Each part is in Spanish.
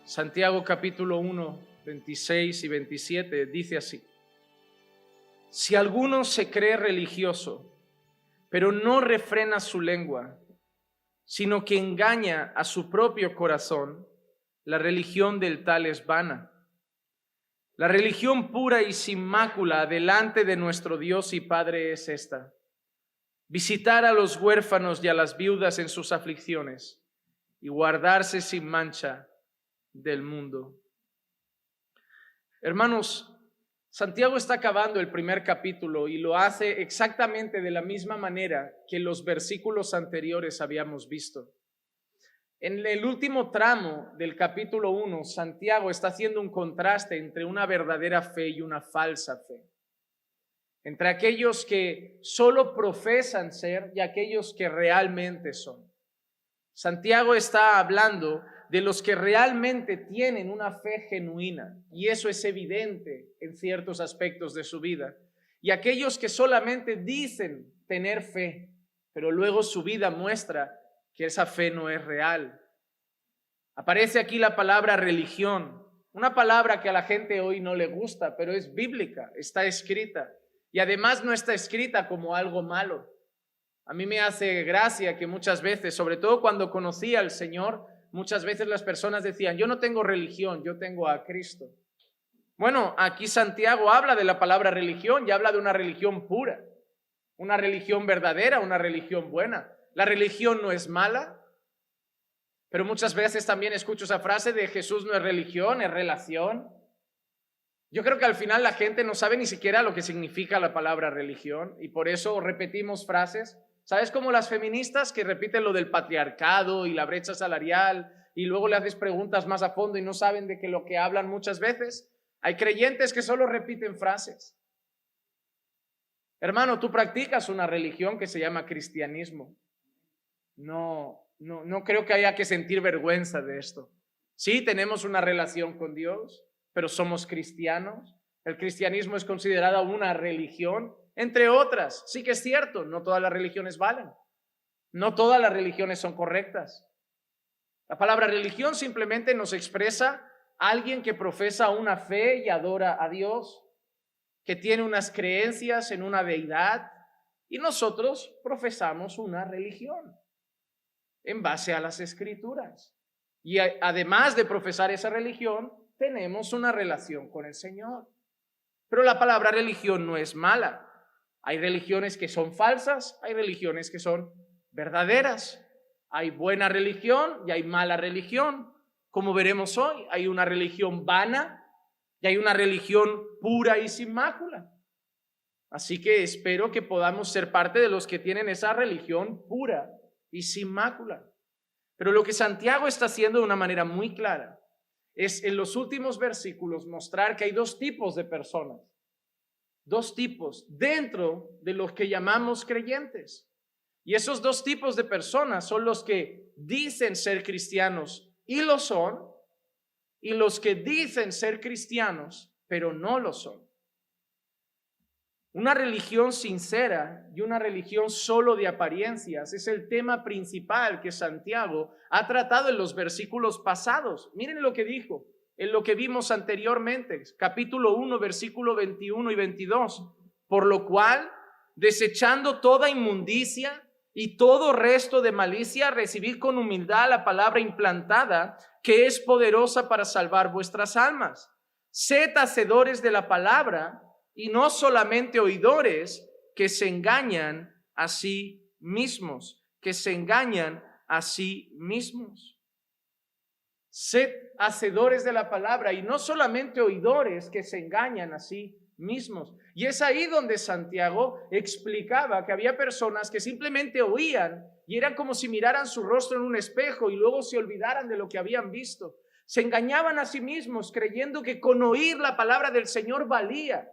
Santiago capítulo 1, 26 y 27 dice así: si alguno se cree religioso, pero no refrena su lengua, sino que engaña a su propio corazón, la religión del tal es vana. La religión pura y sin mácula delante de nuestro Dios y Padre es esta: visitar a los huérfanos y a las viudas en sus aflicciones y guardarse sin mancha del mundo. Hermanos, Santiago está acabando el primer capítulo y lo hace exactamente de la misma manera que los versículos anteriores habíamos visto. En el último tramo del capítulo 1, Santiago está haciendo un contraste entre una verdadera fe y una falsa fe, entre aquellos que solo profesan ser y aquellos que realmente son. Santiago está hablando de los que realmente tienen una fe genuina, y eso es evidente en ciertos aspectos de su vida, y aquellos que solamente dicen tener fe, pero luego su vida muestra que esa fe no es real. Aparece aquí la palabra religión, una palabra que a la gente hoy no le gusta, pero es bíblica, está escrita, y además no está escrita como algo malo. A mí me hace gracia que muchas veces, sobre todo cuando conocí al Señor, muchas veces las personas decían: yo no tengo religión, yo tengo a Cristo. Bueno, aquí Santiago habla de la palabra religión y habla de una religión pura, una religión verdadera, una religión buena. La religión no es mala, pero muchas veces también escucho esa frase de Jesús no es religión, es relación. Yo creo que al final la gente no sabe ni siquiera lo que significa la palabra religión y por eso repetimos frases. ¿Sabes? Como las feministas que repiten lo del patriarcado y la brecha salarial y luego le haces preguntas más a fondo y no saben de lo que hablan muchas veces. Hay creyentes que solo repiten frases. Hermano, tú practicas una religión que se llama cristianismo. No creo que haya que sentir vergüenza de esto. Sí, tenemos una relación con Dios, pero somos cristianos. El cristianismo es considerado una religión, entre otras. Sí que es cierto, no todas las religiones valen. No todas las religiones son correctas. La palabra religión simplemente nos expresa a alguien que profesa una fe y adora a Dios, que tiene unas creencias en una deidad, y nosotros profesamos una religión en base a las Escrituras. Y además de profesar esa religión, tenemos una relación con el Señor. Pero la palabra religión no es mala. Hay religiones que son falsas, hay religiones que son verdaderas. Hay buena religión y hay mala religión. Como veremos hoy, hay una religión vana y hay una religión pura y sin mácula. Así que espero que podamos ser parte de los que tienen esa religión pura y sin mácula. Pero lo que Santiago está haciendo de una manera muy clara es en los últimos versículos mostrar que hay dos tipos de personas, dos tipos dentro de los que llamamos creyentes. Y esos dos tipos de personas son los que dicen ser cristianos y lo son, y los que dicen ser cristianos pero no lo son. Una religión sincera y una religión solo de apariencias es el tema principal que Santiago ha tratado en los versículos pasados. Miren lo que dijo en lo que vimos anteriormente, capítulo 1, versículo 21 y 22. Por lo cual, desechando toda inmundicia y todo resto de malicia, recibid con humildad la palabra implantada, que es poderosa para salvar vuestras almas. Sed hacedores de la palabra y no solamente oidores, que se engañan a sí mismos, que se engañan a sí mismos. Sed hacedores de la palabra y no solamente oidores, que se engañan a sí mismos. Y es ahí donde Santiago explicaba que había personas que simplemente oían y eran como si miraran su rostro en un espejo y luego se olvidaran de lo que habían visto. Se engañaban a sí mismos creyendo que con oír la palabra del Señor valía.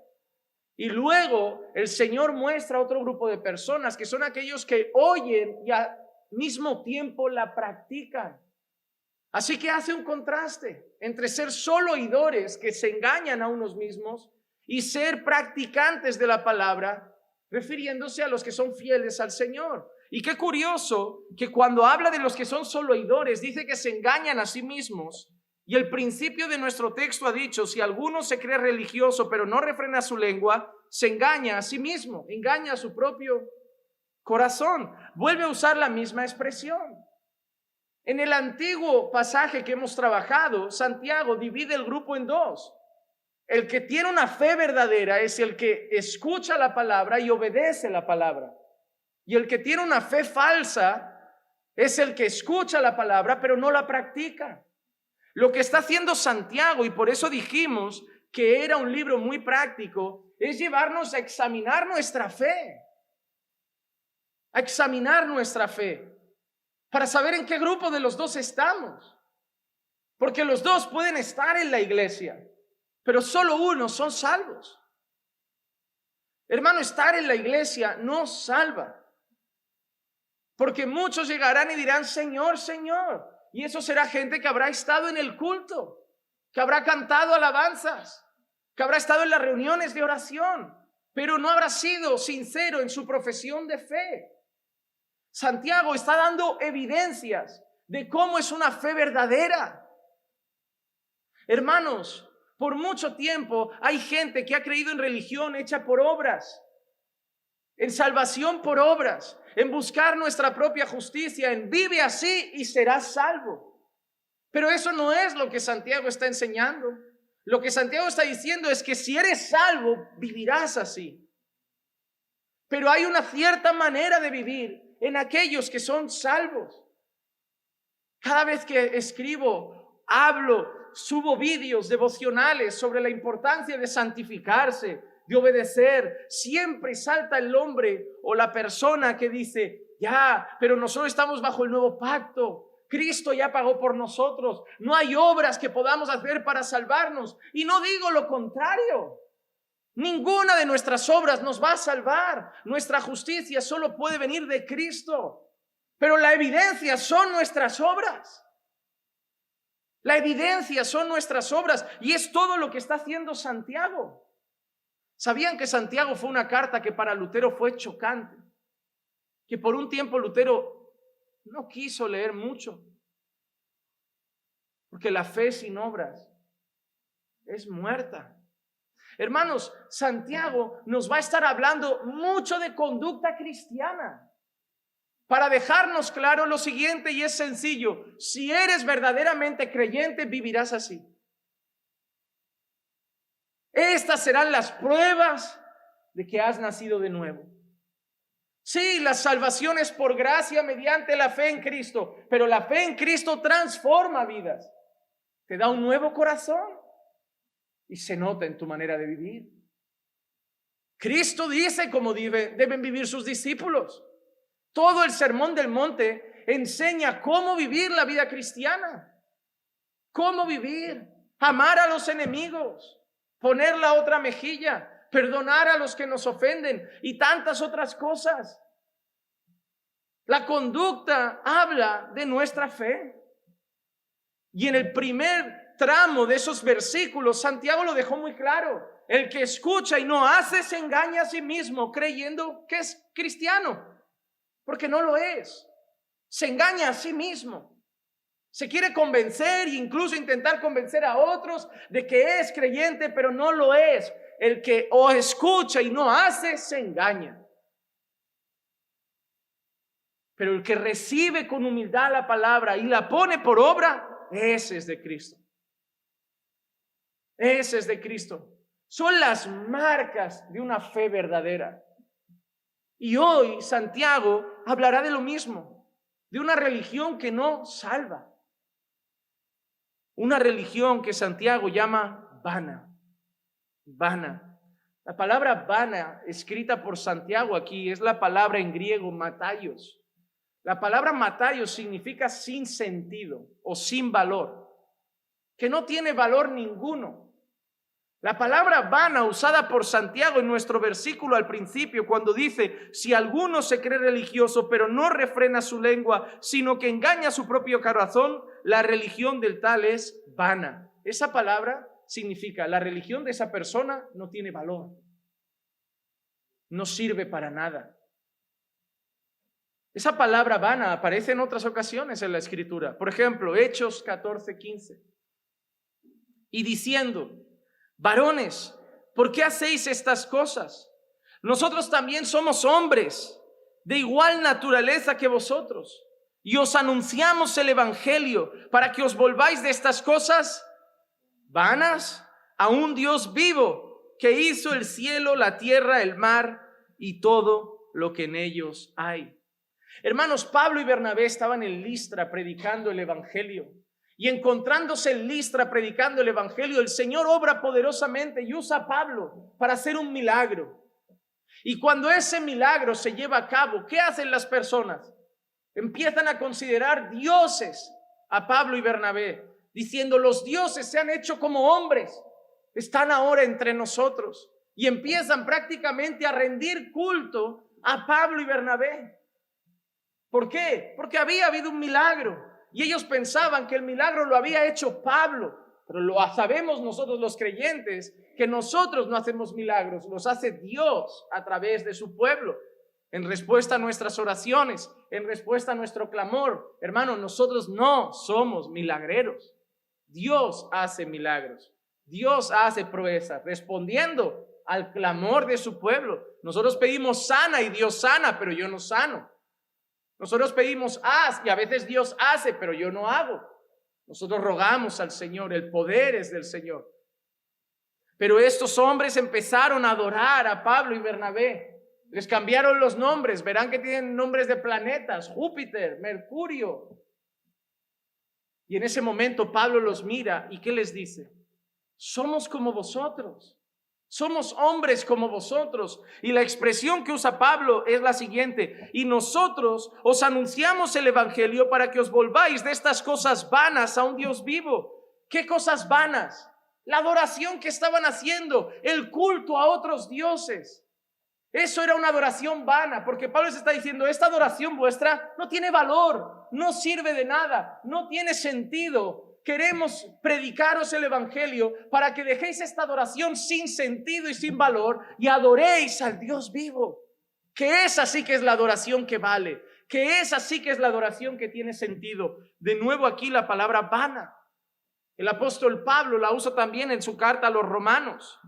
Y luego el Señor muestra a otro grupo de personas que son aquellos que oyen y al mismo tiempo la practican. Así que hace un contraste entre ser solo oidores que se engañan a unos mismos y ser practicantes de la palabra, refiriéndose a los que son fieles al Señor. Y qué curioso que cuando habla de los que son solo oidores, dice que se engañan a sí mismos, Y el principio de nuestro texto ha dicho, si alguno se cree religioso pero no refrena su lengua, se engaña a sí mismo, engaña a su propio corazón. Vuelve a usar la misma expresión. En el antiguo pasaje que hemos trabajado, Santiago divide el grupo en dos. El que tiene una fe verdadera es el que escucha la palabra y obedece la palabra. Y el que tiene una fe falsa es el que escucha la palabra pero no la practica. Lo que está haciendo Santiago, y por eso dijimos que era un libro muy práctico, es llevarnos a examinar nuestra fe. A examinar nuestra fe. Para saber en qué grupo de los dos estamos. Porque los dos pueden estar en la iglesia, pero solo unos son salvos. Hermano, estar en la iglesia no salva. Porque muchos llegarán y dirán, Señor, Señor. Y eso será gente que habrá estado en el culto, que habrá cantado alabanzas, que habrá estado en las reuniones de oración, pero no habrá sido sincero en su profesión de fe. Santiago está dando evidencias de cómo es una fe verdadera. Hermanos, por mucho tiempo hay gente que ha creído en religión hecha por obras, en salvación por obras, en buscar nuestra propia justicia, en vive así y serás salvo. Pero eso no es lo que Santiago está enseñando. Lo que Santiago está diciendo es que si eres salvo, vivirás así. Pero hay una cierta manera de vivir en aquellos que son salvos. Cada vez que escribo, hablo, subo vídeos devocionales sobre la importancia de santificarse, de obedecer, siempre salta el hombre o la persona que dice, ya, pero nosotros estamos bajo el nuevo pacto. Cristo ya pagó por nosotros. No hay obras que podamos hacer para salvarnos. Y no digo lo contrario. Ninguna de nuestras obras nos va a salvar. Nuestra justicia solo puede venir de Cristo. Pero la evidencia son nuestras obras. La evidencia son nuestras obras. Y es todo lo que está haciendo Santiago. ¿Sabían que Santiago fue una carta que para Lutero fue chocante? Que por un tiempo Lutero no quiso leer mucho. Porque la fe sin obras es muerta. Hermanos, Santiago nos va a estar hablando mucho de conducta cristiana para dejarnos claro lo siguiente, y es sencillo: si eres verdaderamente creyente, vivirás así. Estas serán las pruebas de que has nacido de nuevo. Sí, la salvación es por gracia mediante la fe en Cristo, pero la fe en Cristo transforma vidas, te da un nuevo corazón. Y se nota en tu manera de vivir. Cristo dice cómo deben vivir sus discípulos. Todo el Sermón del Monte enseña cómo vivir la vida cristiana. Cómo vivir, amar a los enemigos, poner la otra mejilla, perdonar a los que nos ofenden y tantas otras cosas. La conducta habla de nuestra fe. Y en el primer tramo de esos versículos, Santiago lo dejó muy claro. El que escucha y no hace se engaña a sí mismo creyendo que es cristiano, porque no lo es. Se engaña a sí mismo. Se quiere convencer e incluso intentar convencer a otros de que es creyente, pero no lo es. El que o escucha y no hace se engaña. Pero el que recibe con humildad la palabra y la pone por obra, ese es de Cristo. Ese es de Cristo. Son las marcas de una fe verdadera. Y hoy Santiago hablará de lo mismo, de una religión que no salva. Una religión que Santiago llama vana. Vana. La palabra vana, escrita por Santiago aquí, es la palabra en griego mataios. La palabra mataios significa sin sentido o sin valor, que no tiene valor ninguno. La palabra vana usada por Santiago en nuestro versículo al principio, cuando dice, si alguno se cree religioso pero no refrena su lengua, sino que engaña su propio corazón, la religión del tal es vana. Esa palabra significa, la religión de esa persona no tiene valor, no sirve para nada. Esa palabra vana aparece en otras ocasiones en la Escritura. Por ejemplo, Hechos 14:15. y diciendo: varones, ¿por qué hacéis estas cosas? Nosotros también somos hombres de igual naturaleza que vosotros, y os anunciamos el evangelio para que os volváis de estas cosas vanas a un Dios vivo, que hizo el cielo, la tierra, el mar y todo lo que en ellos hay. Hermanos, Pablo y Bernabé estaban en Listra predicando el evangelio. Y encontrándose en Listra predicando el evangelio, el Señor obra poderosamente y usa a Pablo para hacer un milagro. Y cuando ese milagro se lleva a cabo, ¿qué hacen las personas? Empiezan a considerar dioses a Pablo y Bernabé, diciendo: los dioses se han hecho como hombres, están ahora entre nosotros. Y empiezan prácticamente a rendir culto a Pablo y Bernabé. ¿Por qué? Porque había habido un milagro y ellos pensaban que el milagro lo había hecho Pablo. Pero lo sabemos nosotros los creyentes, que nosotros no hacemos milagros, los hace Dios a través de su pueblo, en respuesta a nuestras oraciones, en respuesta a nuestro clamor. Hermano, nosotros no somos milagreros. Dios hace milagros, Dios hace proezas, respondiendo al clamor de su pueblo. Nosotros pedimos sana y Dios sana, pero yo no sano. Nosotros pedimos haz y a veces Dios hace, pero yo no hago. Nosotros rogamos al Señor, el poder es del Señor. Pero estos hombres empezaron a adorar a Pablo y Bernabé. Les cambiaron los nombres, verán que tienen nombres de planetas: Júpiter, Mercurio. Y en ese momento Pablo los mira y ¿qué les dice? Somos como vosotros. Somos hombres como vosotros. Y la expresión que usa Pablo es la siguiente: y nosotros os anunciamos el evangelio para que os volváis de estas cosas vanas a un Dios vivo. ¿Qué cosas vanas? La adoración que estaban haciendo, el culto a otros dioses. Eso era una adoración vana, porque Pablo les está diciendo: esta adoración vuestra no tiene valor, no sirve de nada, no tiene sentido. Queremos predicaros el evangelio para que dejéis esta adoración sin sentido y sin valor y adoréis al Dios vivo, que es así que es la adoración que vale, que es así que es la adoración que tiene sentido. De nuevo aquí la palabra vana. El apóstol Pablo la usa también en su carta a los Romanos.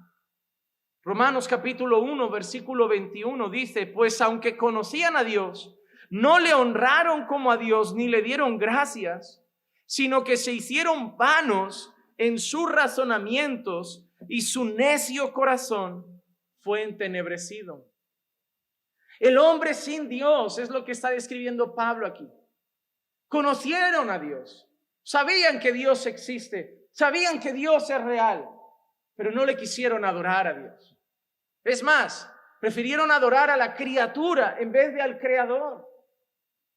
Romanos capítulo 1, versículo 21 dice: pues aunque conocían a Dios, no le honraron como a Dios ni le dieron gracias, sino que se hicieron vanos en sus razonamientos y su necio corazón fue entenebrecido. El hombre sin Dios es lo que está describiendo Pablo aquí. Conocieron a Dios, sabían que Dios existe, sabían que Dios es real, pero no le quisieron adorar a Dios. Es más, prefirieron adorar a la criatura en vez de al Creador.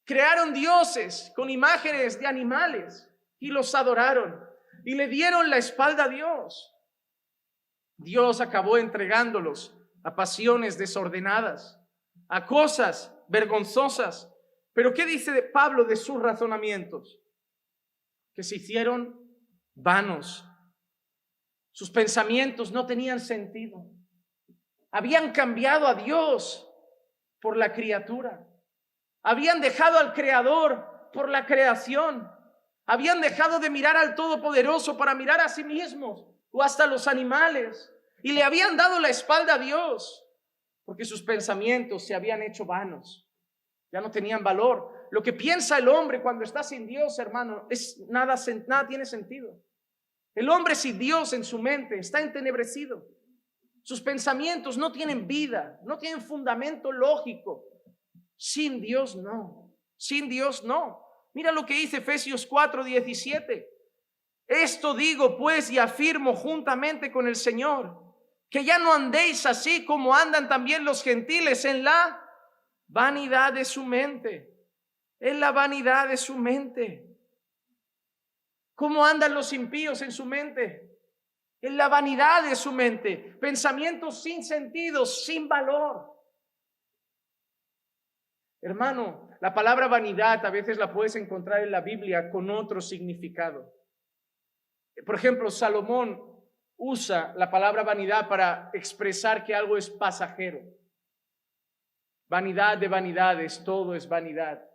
Crearon dioses con imágenes de animales y los adoraron y le dieron la espalda a Dios. Dios acabó entregándolos a pasiones desordenadas, a cosas vergonzosas. Pero ¿qué dice Pablo de sus razonamientos? Que se hicieron vanos. Sus pensamientos no tenían sentido. Habían cambiado a Dios por la criatura. Habían dejado al Creador por la creación. Habían dejado de mirar al Todopoderoso para mirar a sí mismos o hasta los animales. Y le habían dado la espalda a Dios porque sus pensamientos se habían hecho vanos. Ya no tenían valor. Lo que piensa el hombre cuando está sin Dios, hermano, nada tiene sentido. El hombre sin Dios en su mente está entenebrecido. Sus pensamientos no tienen vida, no tienen fundamento lógico. Sin Dios no, sin Dios no. Mira lo que dice Efesios 4:17. Esto digo pues y afirmo juntamente con el Señor, que ya no andéis así como andan también los gentiles en la vanidad de su mente. En la vanidad de su mente. ¿Cómo andan los impíos en su mente? En la vanidad de su mente. Pensamientos sin sentido, sin valor. Hermano, la palabra vanidad a veces la puedes encontrar en la Biblia con otro significado. Por ejemplo, Salomón usa la palabra vanidad para expresar que algo es pasajero. Vanidad de vanidades, todo es vanidad.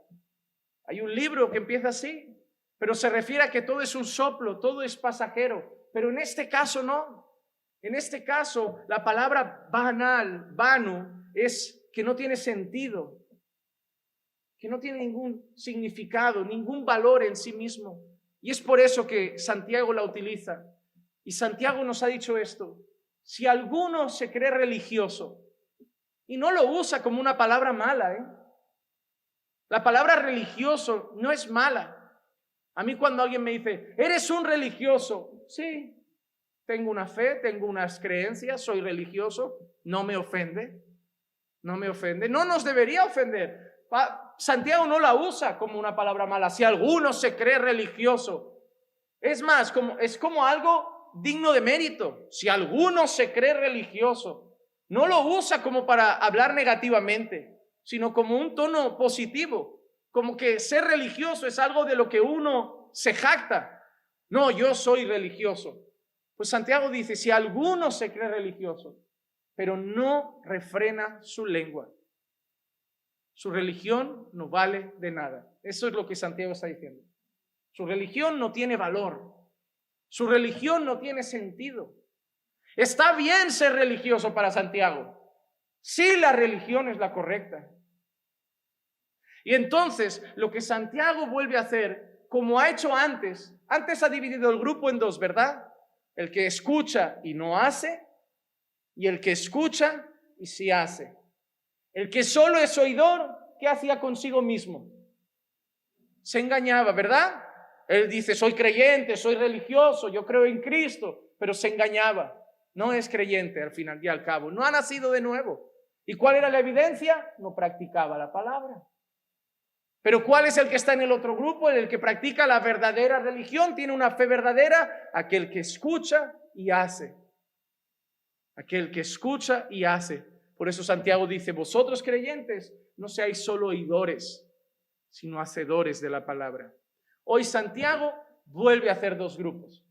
Hay un libro que empieza así, pero se refiere a que todo es un soplo, todo es pasajero. pero en este caso no. En este caso, la palabra banal, vano, es que no tiene sentido, que no tiene ningún significado, ningún valor en sí mismo. Y es por eso que Santiago la utiliza. Y Santiago nos ha dicho esto: si alguno se cree religioso, y no lo usa como una palabra mala, La palabra religioso no es mala. A mí cuando alguien me dice, ¿eres un religioso? Sí, tengo una fe, tengo unas creencias, soy religioso, no me ofende, no me ofende, no nos debería ofender. Santiago no la usa como una palabra mala. Si alguno se cree religioso, es más, es como algo digno de mérito. Si alguno se cree religioso, no lo usa como para hablar negativamente, sino como un tono positivo, como que ser religioso es algo de lo que uno se jacta. No, yo soy religioso. Pues Santiago dice, si alguno se cree religioso, pero no refrena su lengua, su religión no vale de nada. Eso es lo que Santiago está diciendo. Su religión no tiene valor. Su religión no tiene sentido. Está bien ser religioso para Santiago, si la religión es la correcta. Y entonces, lo que Santiago vuelve a hacer, como ha hecho antes ha dividido el grupo en dos, ¿verdad? El que escucha y no hace, y el que escucha y sí hace. El que solo es oidor, ¿qué hacía consigo mismo? Se engañaba, ¿verdad? Él dice, soy creyente, soy religioso, yo creo en Cristo, pero se engañaba. No es creyente al final y al cabo, no ha nacido de nuevo. ¿Y cuál era la evidencia? No practicaba la palabra. Pero ¿cuál es el que está en el otro grupo? El que practica la verdadera religión, tiene una fe verdadera, aquel que escucha y hace. Aquel que escucha y hace. Por eso Santiago dice, vosotros creyentes, no seáis solo oidores, sino hacedores de la palabra. Hoy Santiago vuelve a hacer dos grupos.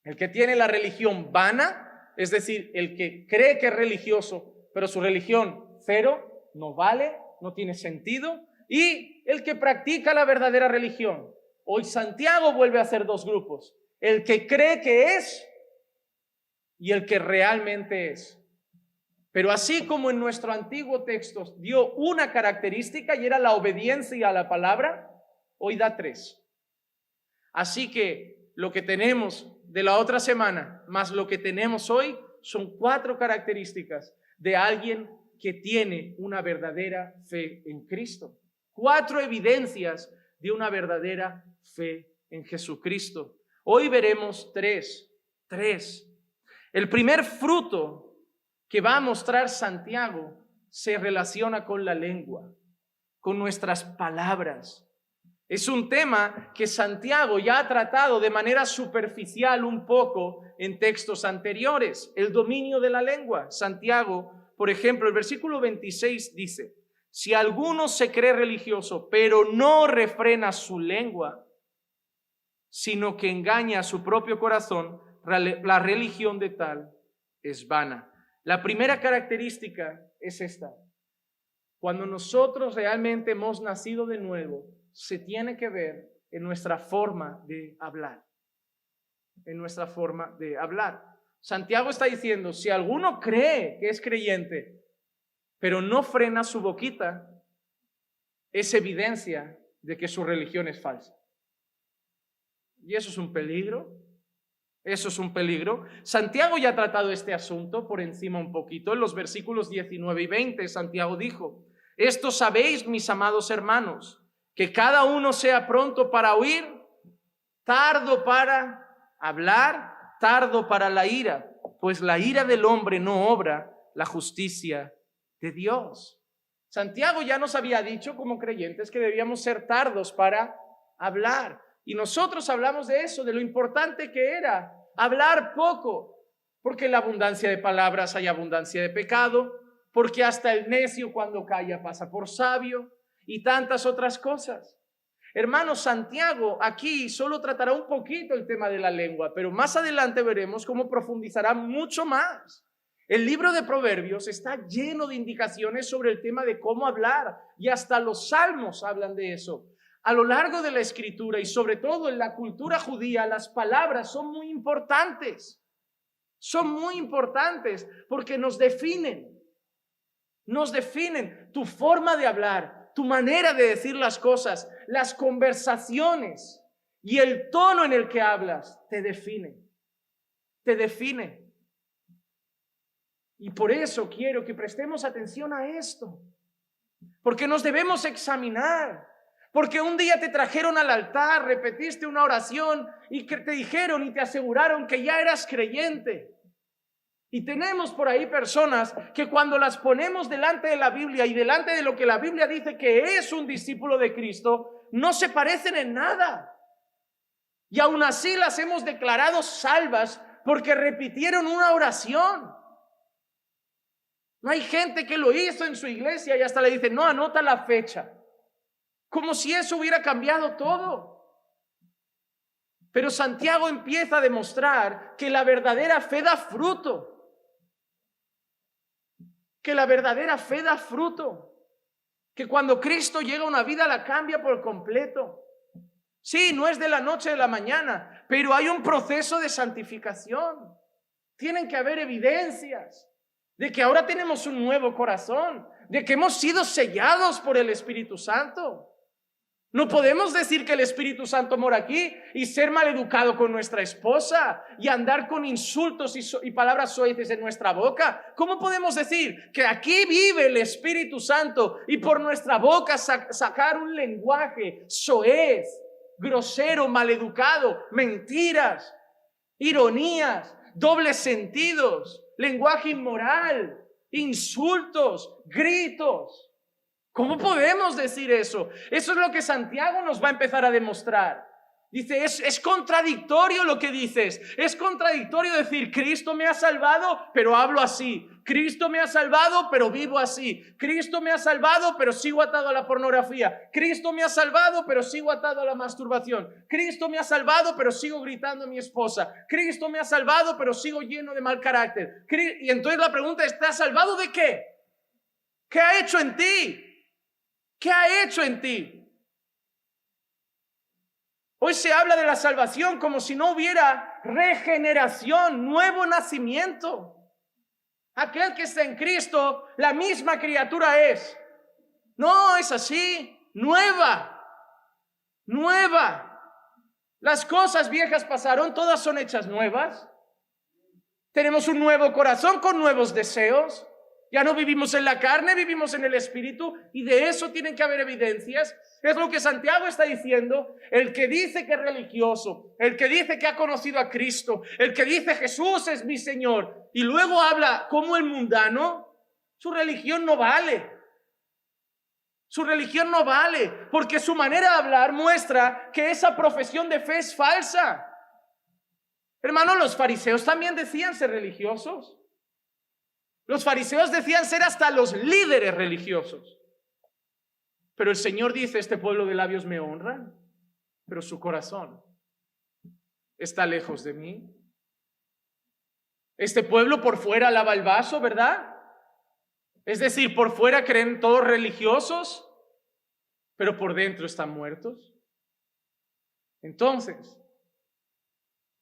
El que tiene la religión vana, es decir, el que cree que es religioso, pero su religión cero, no vale, no tiene sentido, y el que practica la verdadera religión. Hoy Santiago vuelve a hacer dos grupos. El que cree que es y el que realmente es. Pero así como en nuestro antiguo texto dio una característica y era la obediencia a la palabra, hoy da tres. Así que lo que tenemos de la otra semana más lo que tenemos hoy son cuatro características de alguien que tiene una verdadera fe en Cristo. Cuatro evidencias de una verdadera fe en Jesucristo. Hoy veremos tres. El primer fruto que va a mostrar Santiago se relaciona con la lengua, con nuestras palabras. Es un tema que Santiago ya ha tratado de manera superficial un poco en textos anteriores, el dominio de la lengua. Santiago, por ejemplo, el versículo 26 dice, si alguno se cree religioso, pero no refrena su lengua, sino que engaña a su propio corazón, la religión de tal es vana. La primera característica es esta. Cuando nosotros realmente hemos nacido de nuevo, se tiene que ver en nuestra forma de hablar. En nuestra forma de hablar. Santiago está diciendo, si alguno cree que es creyente, pero no frena su boquita, es evidencia de que su religión es falsa. Y eso es un peligro. Eso es un peligro. Santiago ya ha tratado este asunto por encima un poquito. En los versículos 19 y 20, Santiago dijo, esto sabéis, mis amados hermanos, que cada uno sea pronto para oír, tardo para hablar, tardo para la ira, pues la ira del hombre no obra la justicia de Dios. Santiago ya nos había dicho como creyentes que debíamos ser tardos para hablar. Y nosotros hablamos de eso, de lo importante que era hablar poco, porque en la abundancia de palabras hay abundancia de pecado, porque hasta el necio cuando calla pasa por sabio y tantas otras cosas. Hermano, Santiago aquí solo tratará un poquito el tema de la lengua, pero más adelante veremos cómo profundizará mucho más. El libro de Proverbios está lleno de indicaciones sobre el tema de cómo hablar y hasta los salmos hablan de eso. A lo largo de la Escritura y sobre todo en la cultura judía, las palabras son muy importantes. Son muy importantes porque nos definen. Nos definen tu forma de hablar, tu manera de decir las cosas, las conversaciones y el tono en el que hablas te definen. Te define. Y por eso quiero que prestemos atención a esto. Porque nos debemos examinar. Porque un día te trajeron al altar, repetiste una oración y que te dijeron y te aseguraron que ya eras creyente. Y tenemos por ahí personas que cuando las ponemos delante de la Biblia y delante de lo que la Biblia dice que es un discípulo de Cristo, no se parecen en nada. Y aún así las hemos declarado salvas porque repitieron una oración. No hay gente que lo hizo en su iglesia y hasta le dice, no, anota la fecha. Como si eso hubiera cambiado todo. Pero Santiago empieza a demostrar que la verdadera fe da fruto. Que la verdadera fe da fruto. Que cuando Cristo llega a una vida la cambia por completo. Sí, no es de la noche a la mañana, pero hay un proceso de santificación. Tienen que haber evidencias de que ahora tenemos un nuevo corazón, de que hemos sido sellados por el Espíritu Santo. No podemos decir que el Espíritu Santo mora aquí y ser maleducado con nuestra esposa y andar con insultos y palabras soeces en nuestra boca. ¿Cómo podemos decir que aquí vive el Espíritu Santo y por nuestra boca sacar un lenguaje soez, grosero, maleducado, mentiras, ironías, dobles sentidos, lenguaje inmoral, insultos, gritos? ¿Cómo podemos decir eso? Eso es lo que Santiago nos va a empezar a demostrar. Dice, es contradictorio lo que dices. Es contradictorio decir, Cristo me ha salvado, pero hablo así. Cristo me ha salvado, pero vivo así. Cristo me ha salvado, pero sigo atado a la pornografía. Cristo me ha salvado, pero sigo atado a la masturbación. Cristo me ha salvado, pero sigo gritando a mi esposa. Cristo me ha salvado, pero sigo lleno de mal carácter. Y entonces la pregunta es, ¿te has salvado de qué? ¿Qué ha hecho en ti? ¿Qué ha hecho en ti? Hoy se habla de la salvación como si no hubiera regeneración, nuevo nacimiento. Aquel que está en Cristo, la misma criatura es. No, es así, nueva. Las cosas viejas pasaron, todas son hechas nuevas. Tenemos un nuevo corazón con nuevos deseos. Ya no vivimos en la carne, vivimos en el Espíritu, y de eso tienen que haber evidencias. Es lo que Santiago está diciendo. El que dice que es religioso, el que dice que ha conocido a Cristo, el que dice Jesús es mi Señor, y luego habla como el mundano, su religión no vale. Su religión no vale, porque su manera de hablar muestra que esa profesión de fe es falsa. Hermano, los fariseos también decían ser religiosos. Los fariseos decían ser hasta los líderes religiosos. Pero el Señor dice, este pueblo de labios me honra, pero su corazón está lejos de mí. Este pueblo por fuera lava el vaso, ¿verdad? Es decir, por fuera creen todos religiosos, pero por dentro están muertos. Entonces,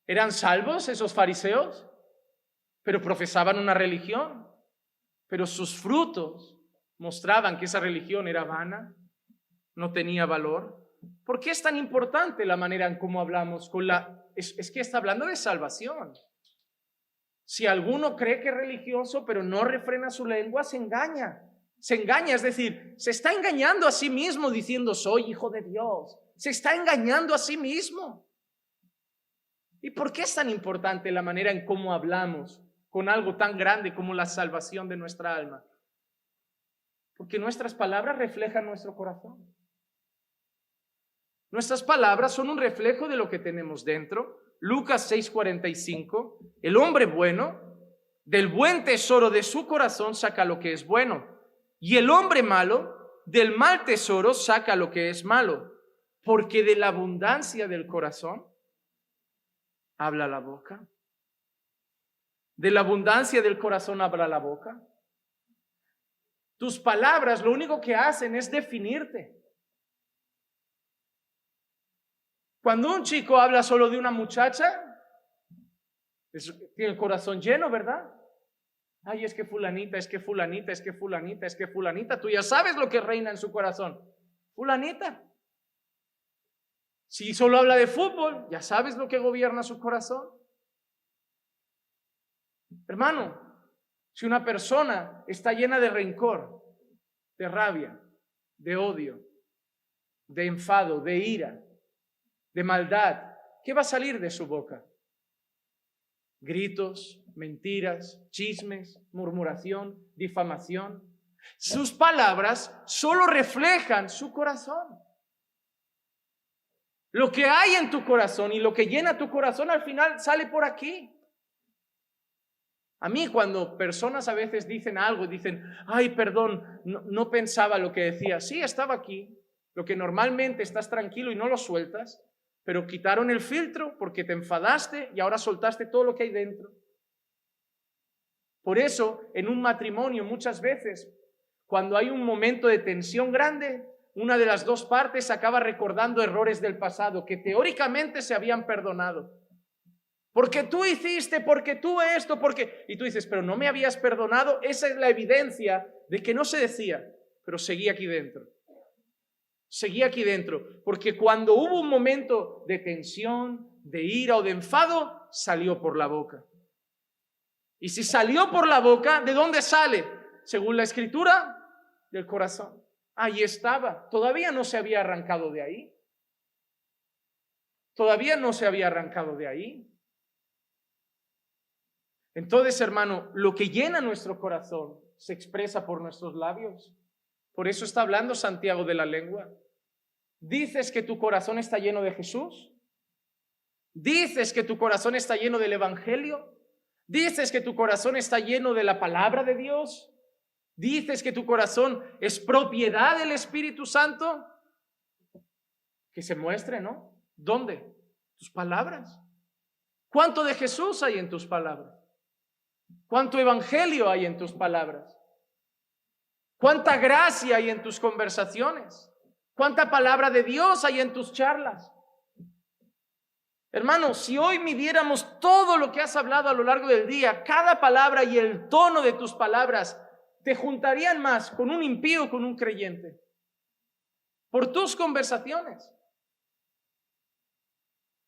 ¿eran salvos esos fariseos? Pero profesaban una religión. Pero sus frutos mostraban que esa religión era vana, no tenía valor. ¿Por qué es tan importante la manera en cómo hablamos? Es que está hablando de salvación. Si alguno cree que es religioso, pero no refrena su lengua, se engaña. Se engaña, es decir, se está engañando a sí mismo diciendo, soy hijo de Dios. Se está engañando a sí mismo. ¿Y por qué es tan importante la manera en cómo hablamos con algo tan grande como la salvación de nuestra alma? Porque nuestras palabras reflejan nuestro corazón. Nuestras palabras son un reflejo de lo que tenemos dentro. Lucas 6:45, el hombre bueno, del buen tesoro de su corazón saca lo que es bueno, y el hombre malo, del mal tesoro saca lo que es malo, porque de la abundancia del corazón habla la boca. De la abundancia del corazón habla la boca. Tus palabras lo único que hacen es definirte. Cuando un chico habla solo de una muchacha, tiene el corazón lleno, ¿verdad? Ay, es que fulanita, es que fulanita, es que fulanita, es que fulanita. Tú ya sabes lo que reina en su corazón. Fulanita. Si solo habla de fútbol, ya sabes lo que gobierna su corazón. Hermano, si una persona está llena de rencor, de rabia, de odio, de enfado, de ira, de maldad, ¿qué va a salir de su boca? Gritos, mentiras, chismes, murmuración, difamación. Sus palabras solo reflejan su corazón. Lo que hay en tu corazón y lo que llena tu corazón al final sale por aquí. A mí cuando personas a veces dicen algo y dicen, ay, perdón, no pensaba lo que decía. Sí, estaba aquí. Lo que normalmente estás tranquilo y no lo sueltas, pero quitaron el filtro porque te enfadaste y ahora soltaste todo lo que hay dentro. Por eso, en un matrimonio muchas veces, cuando hay un momento de tensión grande, una de las dos partes acaba recordando errores del pasado que teóricamente se habían perdonado. Porque tú hiciste, porque tú esto, porque... Y tú dices, pero no me habías perdonado. Esa es la evidencia de que no se decía, pero seguía aquí dentro. Seguía aquí dentro, porque cuando hubo un momento de tensión, de ira o de enfado, salió por la boca. Y si salió por la boca, ¿de dónde sale? Según la Escritura, del corazón. Ahí estaba, todavía no se había arrancado de ahí. Todavía no se había arrancado de ahí. Entonces, hermano, lo que llena nuestro corazón se expresa por nuestros labios. Por eso está hablando Santiago de la lengua. ¿Dices que tu corazón está lleno de Jesús? ¿Dices que tu corazón está lleno del Evangelio? ¿Dices que tu corazón está lleno de la palabra de Dios? ¿Dices que tu corazón es propiedad del Espíritu Santo? Que se muestre, ¿no? ¿Dónde? Tus palabras. ¿Cuánto de Jesús hay en tus palabras? ¿Cuánto evangelio hay en tus palabras? ¿Cuánta gracia hay en tus conversaciones? ¿Cuánta palabra de Dios hay en tus charlas? Hermano, si hoy midiéramos todo lo que has hablado a lo largo del día, cada palabra y el tono de tus palabras, te juntarían más con un impío o con un creyente. Por tus conversaciones.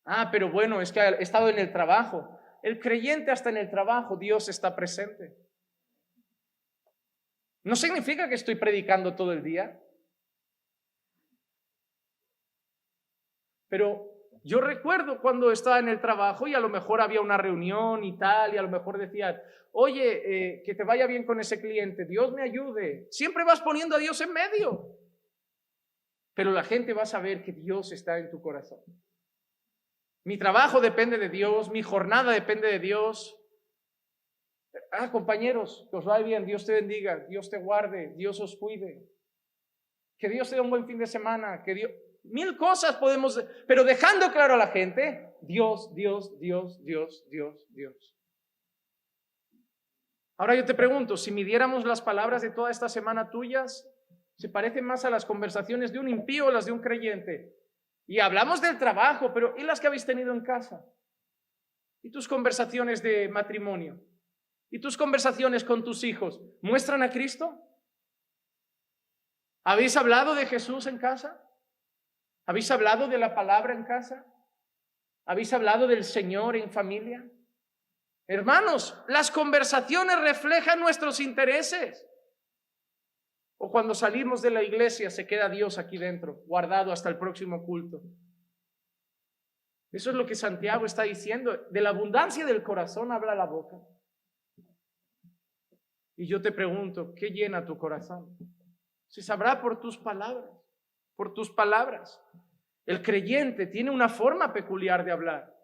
Ah, pero bueno, es que he estado en el trabajo. El creyente hasta en el trabajo, Dios está presente. No significa que estoy predicando todo el día. Pero yo recuerdo cuando estaba en el trabajo y a lo mejor había una reunión y tal, y a lo mejor decían, oye, que te vaya bien con ese cliente, Dios me ayude. Siempre vas poniendo a Dios en medio. Pero la gente va a saber que Dios está en tu corazón. Mi trabajo depende de Dios, mi jornada depende de Dios. Ah, compañeros, que os vaya bien, Dios te bendiga, Dios te guarde, Dios os cuide. Que Dios te dé un buen fin de semana, que Dios... Mil cosas podemos, pero dejando claro a la gente, Dios, Dios, Dios, Dios, Dios, Dios. Ahora yo te pregunto, si midiéramos las palabras de toda esta semana tuyas, ¿se parecen más a las conversaciones de un impío o las de un creyente? Y hablamos del trabajo, pero ¿y las que habéis tenido en casa? ¿Y tus conversaciones de matrimonio? ¿Y tus conversaciones con tus hijos? ¿Muestran a Cristo? ¿Habéis hablado de Jesús en casa? ¿Habéis hablado de la palabra en casa? ¿Habéis hablado del Señor en familia? Hermanos, las conversaciones reflejan nuestros intereses. O cuando salimos de la iglesia se queda Dios aquí dentro, guardado hasta el próximo culto. Eso es lo que Santiago está diciendo. De la abundancia del corazón habla la boca. Y yo te pregunto, ¿qué llena tu corazón? Se sabrá por tus palabras, por tus palabras. El creyente tiene una forma peculiar de hablar.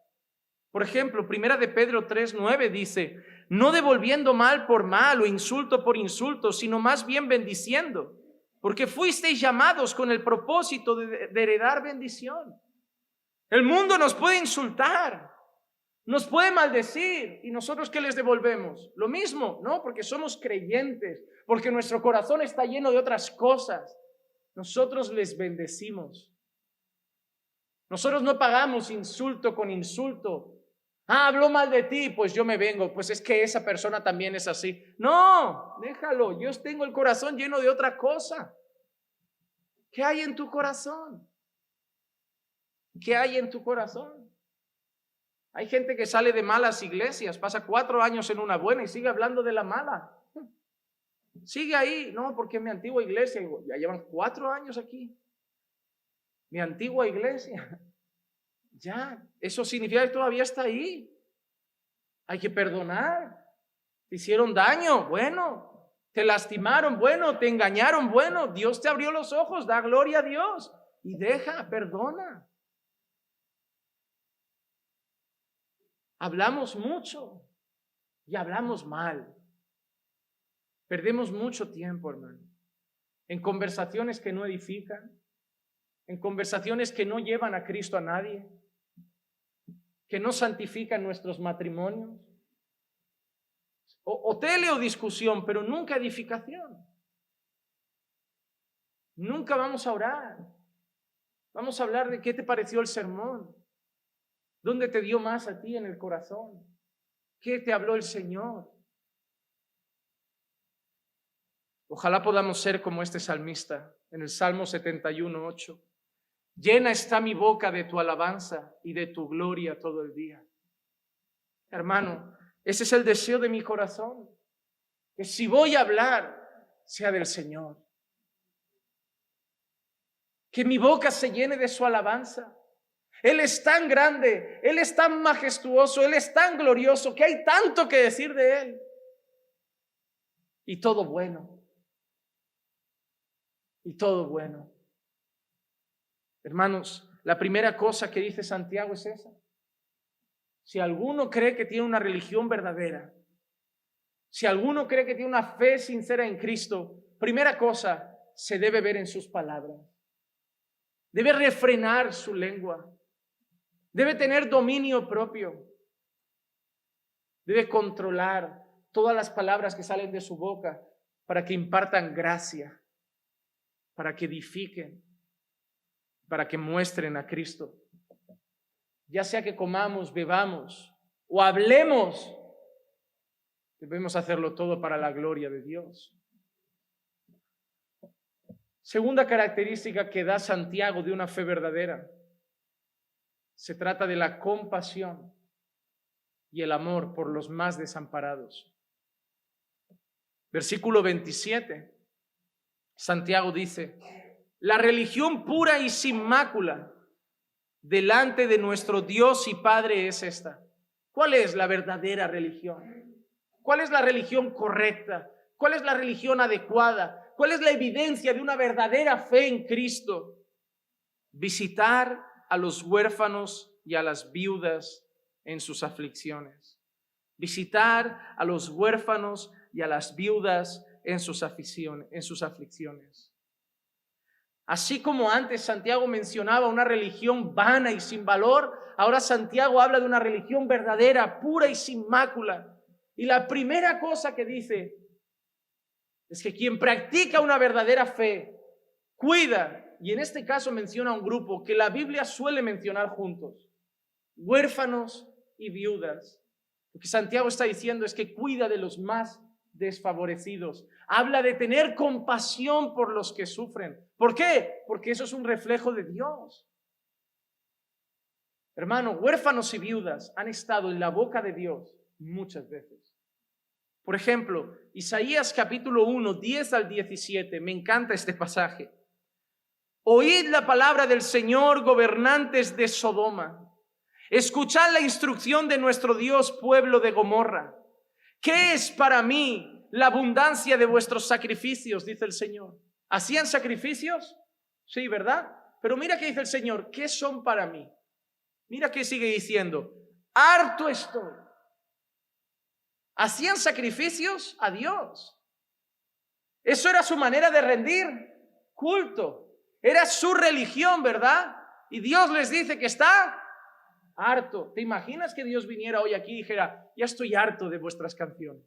Por ejemplo, 1 de Pedro 3:9 dice, no devolviendo mal por mal o insulto por insulto, sino más bien bendiciendo, porque fuisteis llamados con el propósito de heredar bendición. El mundo nos puede insultar, nos puede maldecir, y nosotros ¿qué les devolvemos? Lo mismo, ¿no? Porque somos creyentes, porque nuestro corazón está lleno de otras cosas. Nosotros les bendecimos. Nosotros no pagamos insulto con insulto. Ah, habló mal de ti, pues yo me vengo. Pues es que esa persona también es así. No, déjalo. Yo tengo el corazón lleno de otra cosa. ¿Qué hay en tu corazón? ¿Qué hay en tu corazón? Hay gente que sale de malas iglesias, pasa 4 años en una buena y sigue hablando de la mala. Sigue ahí. No, porque mi antigua iglesia, ya llevan 4 años aquí. Mi antigua iglesia. Ya, eso significa que todavía está ahí. Hay que perdonar. Te hicieron daño, bueno. Te lastimaron, bueno. Te engañaron, bueno. Dios te abrió los ojos, da gloria a Dios. Y deja, perdona. Hablamos mucho y hablamos mal. Perdemos mucho tiempo, hermano, en conversaciones que no edifican, en conversaciones que no llevan a Cristo a nadie, que no santifican nuestros matrimonios. O tele o discusión, pero nunca edificación. Nunca vamos a orar. Vamos a hablar de qué te pareció el sermón. ¿Dónde te dio más a ti en el corazón? ¿Qué te habló el Señor? Ojalá podamos ser como este salmista en el Salmo 71:8. Llena está mi boca de tu alabanza y de tu gloria todo el día. Hermano, ese es el deseo de mi corazón. Que si voy a hablar, sea del Señor. Que mi boca se llene de su alabanza. Él es tan grande, Él es tan majestuoso, Él es tan glorioso, que hay tanto que decir de Él. Y todo bueno. Y todo bueno. Hermanos, la primera cosa que dice Santiago es esa. Si alguno cree que tiene una religión verdadera, si alguno cree que tiene una fe sincera en Cristo, primera cosa, se debe ver en sus palabras. Debe refrenar su lengua. Debe tener dominio propio. Debe controlar todas las palabras que salen de su boca para que impartan gracia, para que edifiquen, para que muestren a Cristo. Ya sea que comamos, bebamos o hablemos, debemos hacerlo todo para la gloria de Dios. Segunda característica que da Santiago de una fe verdadera. Se trata de la compasión y el amor por los más desamparados. Versículo 27. Santiago dice: la religión pura y sin mácula delante de nuestro Dios y Padre es esta. ¿Cuál es la verdadera religión? ¿Cuál es la religión correcta? ¿Cuál es la religión adecuada? ¿Cuál es la evidencia de una verdadera fe en Cristo? Visitar a los huérfanos y a las viudas en sus aflicciones. Visitar a los huérfanos y a las viudas en sus aflicciones. Así como antes Santiago mencionaba una religión vana y sin valor, ahora Santiago habla de una religión verdadera, pura y sin mácula. Y la primera cosa que dice es que quien practica una verdadera fe, cuida, y en este caso menciona un grupo que la Biblia suele mencionar juntos: huérfanos y viudas. Lo que Santiago está diciendo es que cuida de los más desfavorecidos. Habla de tener compasión por los que sufren. ¿Por qué? Porque eso es un reflejo de Dios. Hermano, huérfanos y viudas han estado en la boca de Dios muchas veces. Por ejemplo, Isaías capítulo 1, 10 al 17. Me encanta este pasaje. Oíd la palabra del Señor, gobernantes de Sodoma. Escuchad la instrucción de nuestro Dios, pueblo de Gomorra. ¿Qué es para mí la abundancia de vuestros sacrificios?, dice el Señor. ¿Hacían sacrificios? Sí, ¿verdad? Pero mira qué dice el Señor. ¿Qué son para mí? Mira qué sigue diciendo. Harto estoy. ¿Hacían sacrificios a Dios? Eso era su manera de rendir culto. Era su religión, ¿verdad? Y Dios les dice que está harto. ¿Te imaginas que Dios viniera hoy aquí y dijera: ya estoy harto de vuestras canciones?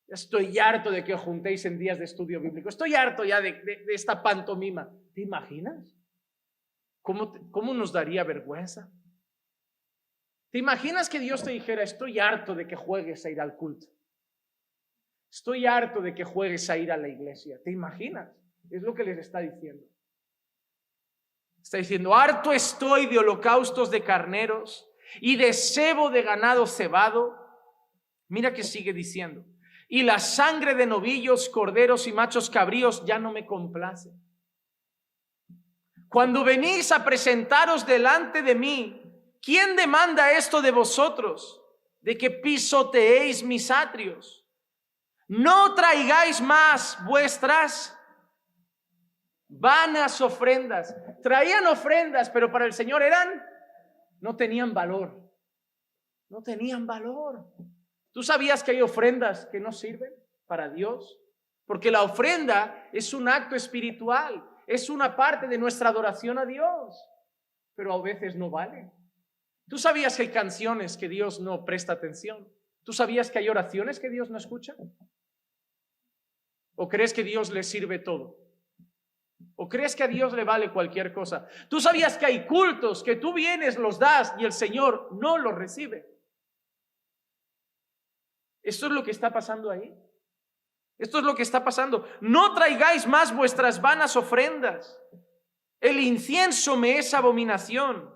Ya estoy harto de que os juntéis en días de estudio bíblico. Estoy harto ya de esta pantomima. ¿Te imaginas? ¿Cómo nos daría vergüenza? ¿Te imaginas que Dios te dijera, estoy harto de que juegues a ir al culto? Estoy harto de que juegues a ir a la iglesia. ¿Te imaginas? Es lo que les está diciendo. Está diciendo, harto estoy de holocaustos de carneros y de cebo de ganado cebado. Mira que sigue diciendo. Y la sangre de novillos, corderos y machos cabríos ya no me complace. Cuando venís a presentaros delante de mí, ¿quién demanda esto de vosotros? De que pisoteéis mis atrios. No traigáis más vuestras vanas ofrendas. Traían ofrendas, pero para el Señor no tenían valor. No tenían valor. ¿Tú sabías que hay ofrendas que no sirven para Dios? Porque la ofrenda es un acto espiritual, es una parte de nuestra adoración a Dios, pero a veces no vale. ¿Tú sabías que hay canciones que Dios no presta atención? ¿Tú sabías que hay oraciones que Dios no escucha? ¿O crees que Dios le sirve todo? ¿O crees que a Dios le vale cualquier cosa? ¿Tú sabías que hay cultos que tú vienes, los das y el Señor no los recibe? Esto es lo que está pasando ahí. Esto es lo que está pasando. No traigáis más vuestras vanas ofrendas. El incienso me es abominación.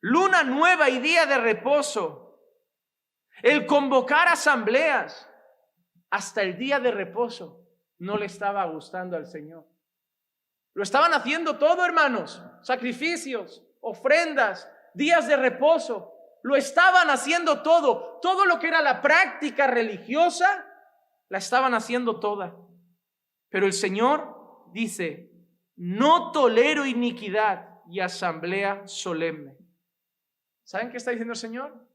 Luna nueva y día de reposo. El convocar asambleas. Hasta el día de reposo no le estaba gustando al Señor. Lo estaban haciendo todo, hermanos. Sacrificios, ofrendas, días de reposo. Lo estaban haciendo todo. Todo lo que era la práctica religiosa, la estaban haciendo toda. Pero el Señor dice, no tolero iniquidad y asamblea solemne. ¿Saben qué está diciendo el Señor?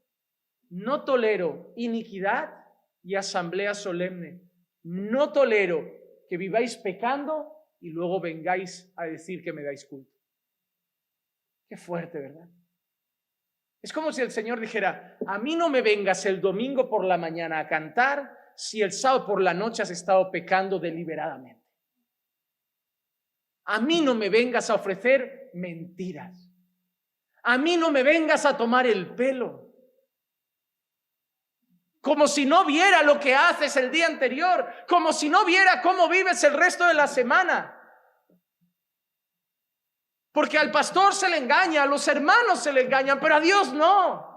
No tolero iniquidad y asamblea solemne. No tolero que viváis pecando y luego vengáis a decir que me dais culto. Qué fuerte, ¿verdad? Es como si el Señor dijera, a mí no me vengas el domingo por la mañana a cantar si el sábado por la noche has estado pecando deliberadamente. A mí no me vengas a ofrecer mentiras. A mí no me vengas a tomar el pelo. Como si no viera lo que haces el día anterior, como si no viera cómo vives el resto de la semana. Porque al pastor se le engaña, a los hermanos se le engañan, pero a Dios no.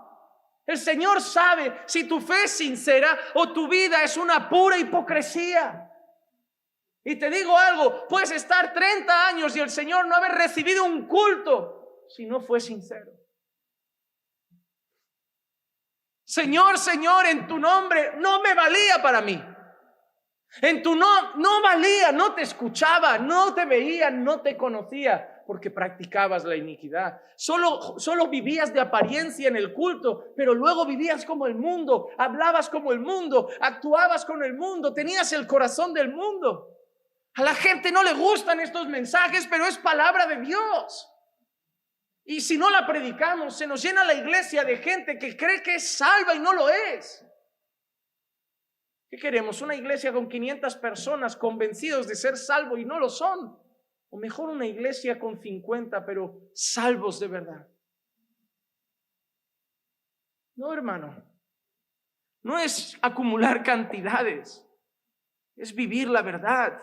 El Señor sabe si tu fe es sincera o tu vida es una pura hipocresía. Y te digo algo, puedes estar 30 años y el Señor no haber recibido un culto si no fue sincero. Señor, Señor, en tu nombre no me valía para mí. En tu no valía, no te escuchaba, no te veía, no te conocía, porque practicabas la iniquidad. Solo vivías de apariencia en el culto, pero luego vivías como el mundo, hablabas como el mundo, actuabas con el mundo, tenías el corazón del mundo. A la gente no le gustan estos mensajes, pero es palabra de Dios. Y si no la predicamos, se nos llena la iglesia de gente que cree que es salva y no lo es. ¿Qué queremos? ¿Una iglesia con 500 personas convencidos de ser salvos y no lo son? O mejor una iglesia con 50, pero salvos de verdad. No, hermano. No es acumular cantidades. Es vivir la verdad.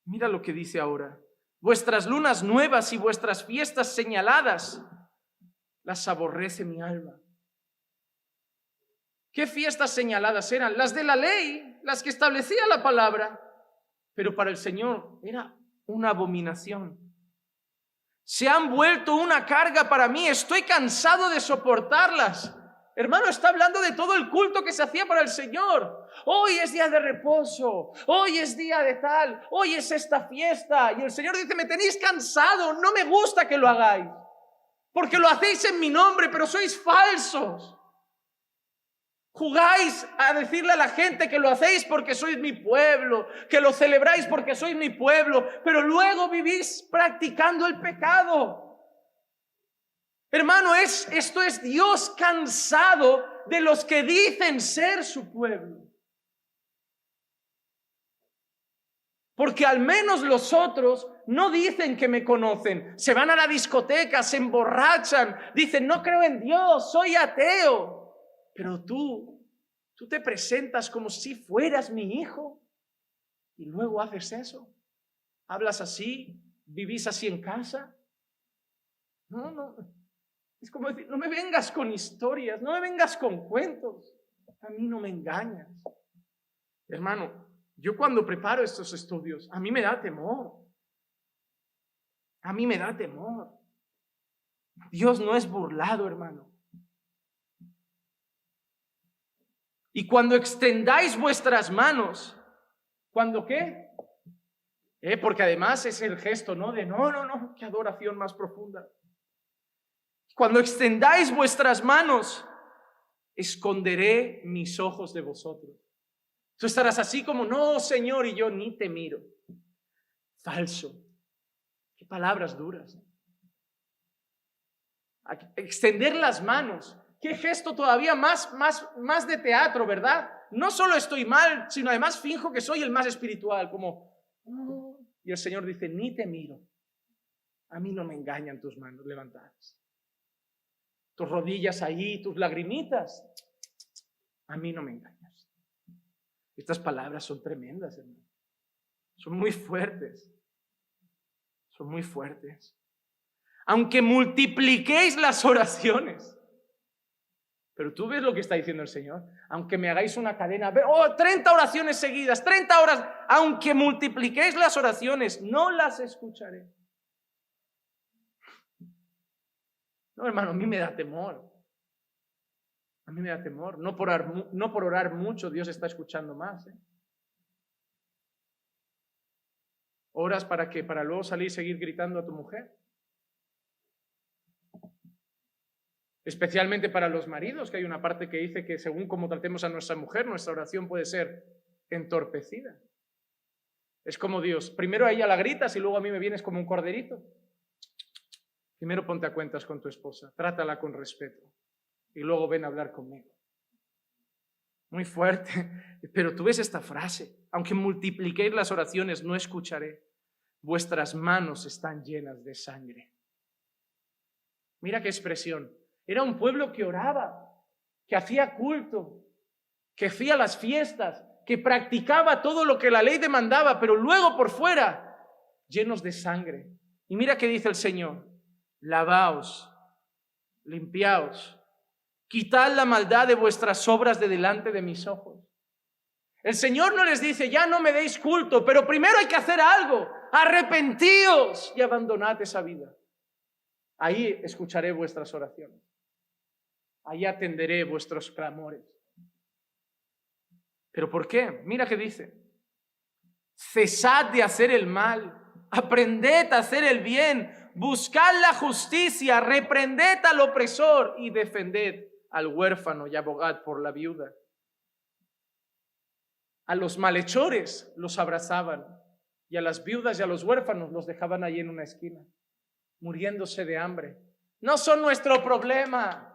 Mira lo que dice ahora. Vuestras lunas nuevas y vuestras fiestas señaladas las aborrece mi alma. ¿Qué fiestas señaladas eran? Las de la ley, las que establecía la palabra. Pero para el Señor era una abominación. Se han vuelto una carga para mí. Estoy cansado de soportarlas. Hermano, está hablando de todo el culto que se hacía para el Señor. Hoy es día de reposo. Hoy es día de tal. Hoy es esta fiesta. Y el Señor dice, me tenéis cansado. No me gusta que lo hagáis. Porque lo hacéis en mi nombre, pero sois falsos. Jugáis a decirle a la gente que lo hacéis porque sois mi pueblo, que lo celebráis porque sois mi pueblo, pero luego vivís practicando el pecado. Hermano, esto es Dios cansado de los que dicen ser su pueblo. Porque al menos los otros no dicen que me conocen, se van a la discoteca, se emborrachan, dicen, no creo en Dios, soy ateo. Pero tú te presentas como si fueras mi hijo y luego haces eso. Hablas así, vivís así en casa. No. Es como decir, no me vengas con historias, no me vengas con cuentos. A mí no me engañas. Hermano, yo cuando preparo estos estudios, a mí me da temor. A mí me da temor. Dios no es burlado, hermano. Y cuando extendáis vuestras manos, ¿cuándo qué? Porque además es el gesto, ¿no? De no, qué adoración más profunda. Cuando extendáis vuestras manos, esconderé mis ojos de vosotros. Tú estarás así como, no, Señor, y yo ni te miro. Falso. Qué palabras duras. Extender las manos. Qué gesto todavía más de teatro, ¿verdad? No solo estoy mal, sino además finjo que soy el más espiritual, como, oh. Y el Señor dice, ni te miro. A mí no me engañan tus manos levantadas. Tus rodillas ahí, tus lagrimitas. A mí no me engañas. Estas palabras son tremendas, hermano. Son muy fuertes. Son muy fuertes. Aunque multipliquéis las oraciones. Pero tú ves lo que está diciendo el Señor. Aunque me hagáis una cadena, 30 oraciones seguidas, 30 horas. Aunque multipliquéis las oraciones, no las escucharé. No, hermano, a mí me da temor. A mí me da temor. No por orar mucho, Dios está escuchando más. ¿Oras para qué? ¿Para luego salir y seguir gritando a tu mujer? Especialmente para los maridos, que hay una parte que dice que según cómo tratemos a nuestra mujer, nuestra oración puede ser entorpecida. Es como Dios, primero a ella la gritas y luego a mí me vienes como un corderito. Primero ponte a cuentas con tu esposa, trátala con respeto y luego ven a hablar conmigo. Muy fuerte, pero tú ves esta frase, aunque multipliquéis las oraciones, no escucharé. Vuestras manos están llenas de sangre. Mira qué expresión. Era un pueblo que oraba, que hacía culto, que hacía las fiestas, que practicaba todo lo que la ley demandaba, pero luego por fuera, llenos de sangre. Y mira qué dice el Señor. Lavaos, limpiaos, quitad la maldad de vuestras obras de delante de mis ojos. El Señor no les dice, ya no me deis culto, pero primero hay que hacer algo. Arrepentíos y abandonad esa vida. Ahí escucharé vuestras oraciones. Ahí atenderé vuestros clamores. ¿Pero por qué? Mira qué dice. Cesad de hacer el mal, aprended a hacer el bien, buscad la justicia, reprended al opresor y defended al huérfano y abogad por la viuda. A los malhechores los abrazaban y a las viudas y a los huérfanos los dejaban ahí en una esquina, muriéndose de hambre. No son nuestro problema,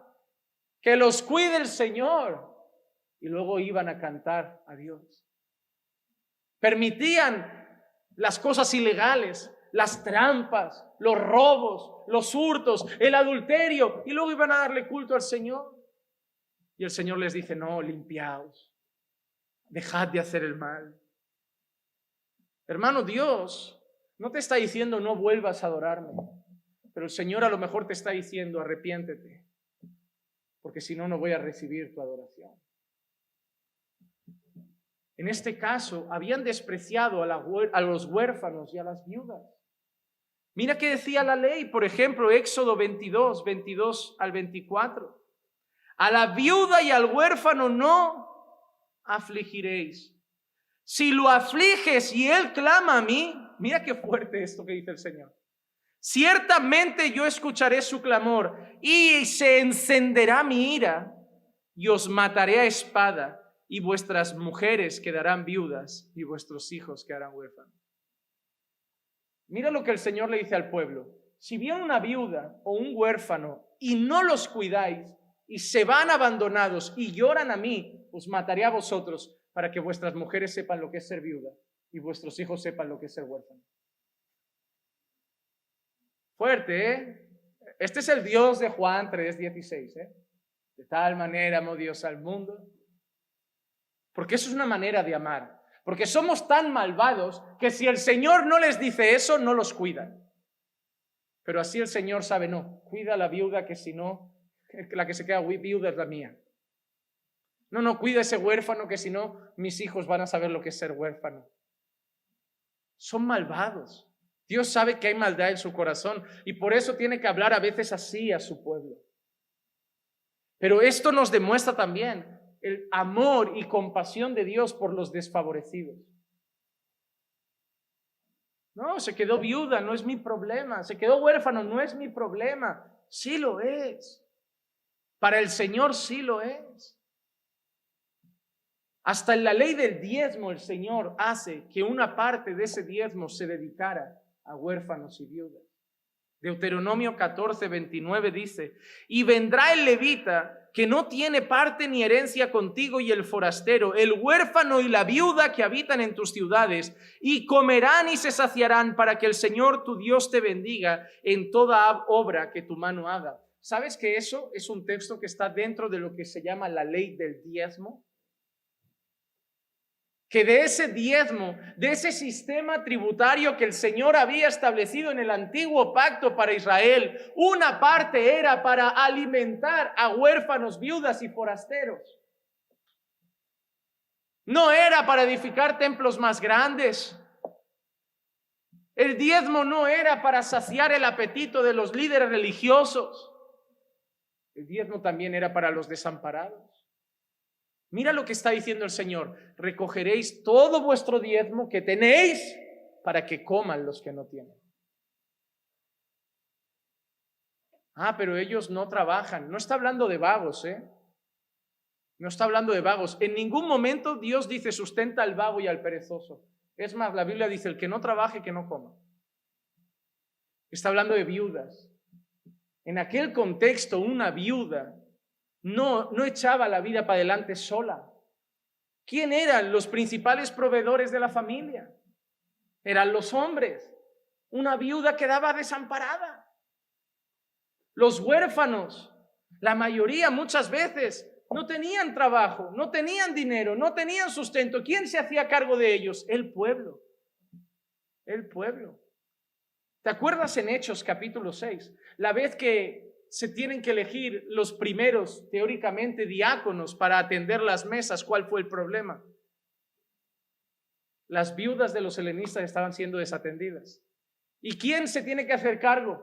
que los cuide el Señor. Y luego iban a cantar a Dios. Permitían las cosas ilegales, las trampas, los robos, los hurtos, el adulterio, y luego iban a darle culto al Señor. Y el Señor les dice, no, limpiaos, dejad de hacer el mal. Hermano, Dios no te está diciendo no vuelvas a adorarme, pero el Señor a lo mejor te está diciendo arrepiéntete, porque si no, no voy a recibir tu adoración. En este caso, habían despreciado a los huérfanos y a las viudas. Mira qué decía la ley, por ejemplo, Éxodo 22 al 24. A la viuda y al huérfano no afligiréis. Si lo afliges y él clama a mí, mira qué fuerte esto que dice el Señor. Ciertamente yo escucharé su clamor y se encenderá mi ira y os mataré a espada y vuestras mujeres quedarán viudas y vuestros hijos quedarán huérfanos. Mira lo que el Señor le dice al pueblo. Si viene una viuda o un huérfano y no los cuidáis y se van abandonados y lloran a mí, os mataré a vosotros para que vuestras mujeres sepan lo que es ser viuda y vuestros hijos sepan lo que es ser huérfano. Fuerte, ¿eh? Este es el Dios de Juan 3:16, ¿eh? De tal manera amó Dios al mundo. Porque eso es una manera de amar. Porque somos tan malvados que si el Señor no les dice eso, no los cuidan. Pero así el Señor sabe, no, cuida a la viuda, que si no, la que se queda viuda es la mía. No, cuida a ese huérfano, que si no, mis hijos van a saber lo que es ser huérfano. Son malvados. Dios sabe que hay maldad en su corazón y por eso tiene que hablar a veces así a su pueblo. Pero esto nos demuestra también el amor y compasión de Dios por los desfavorecidos. No, se quedó viuda, no es mi problema. Se quedó huérfano, no es mi problema. Sí lo es. Para el Señor sí lo es. Hasta en la ley del diezmo el Señor hace que una parte de ese diezmo se dedicara a huérfanos y viudas. Deuteronomio 14:29 dice: y vendrá el levita que no tiene parte ni herencia contigo y el forastero, el huérfano y la viuda que habitan en tus ciudades, y comerán y se saciarán para que el Señor tu Dios te bendiga en toda obra que tu mano haga. ¿Sabes que eso es un texto que está dentro de lo que se llama la ley del diezmo? Que de ese diezmo, de ese sistema tributario que el Señor había establecido en el antiguo pacto para Israel, una parte era para alimentar a huérfanos, viudas y forasteros. No era para edificar templos más grandes. El diezmo no era para saciar el apetito de los líderes religiosos. El diezmo también era para los desamparados. Mira lo que está diciendo el Señor: recogeréis todo vuestro diezmo que tenéis para que coman los que no tienen. Pero ellos no trabajan. No está hablando de vagos, ¿eh? No está hablando de vagos. En ningún momento Dios dice sustenta al vago y al perezoso. Es más, la Biblia dice el que no trabaje, que no coma. Está hablando de viudas. En aquel contexto, una viuda no echaba la vida para adelante sola. ¿Quién eran los principales proveedores de la familia? Eran los hombres. Una viuda quedaba desamparada. Los huérfanos, la mayoría muchas veces no tenían trabajo, no tenían dinero, no tenían sustento. ¿Quién se hacía cargo de ellos? El pueblo. El pueblo. ¿Te acuerdas en Hechos capítulo 6? La vez que se tienen que elegir los primeros, teóricamente, diáconos para atender las mesas. ¿Cuál fue el problema? Las viudas de los helenistas estaban siendo desatendidas. ¿Y quién se tiene que hacer cargo?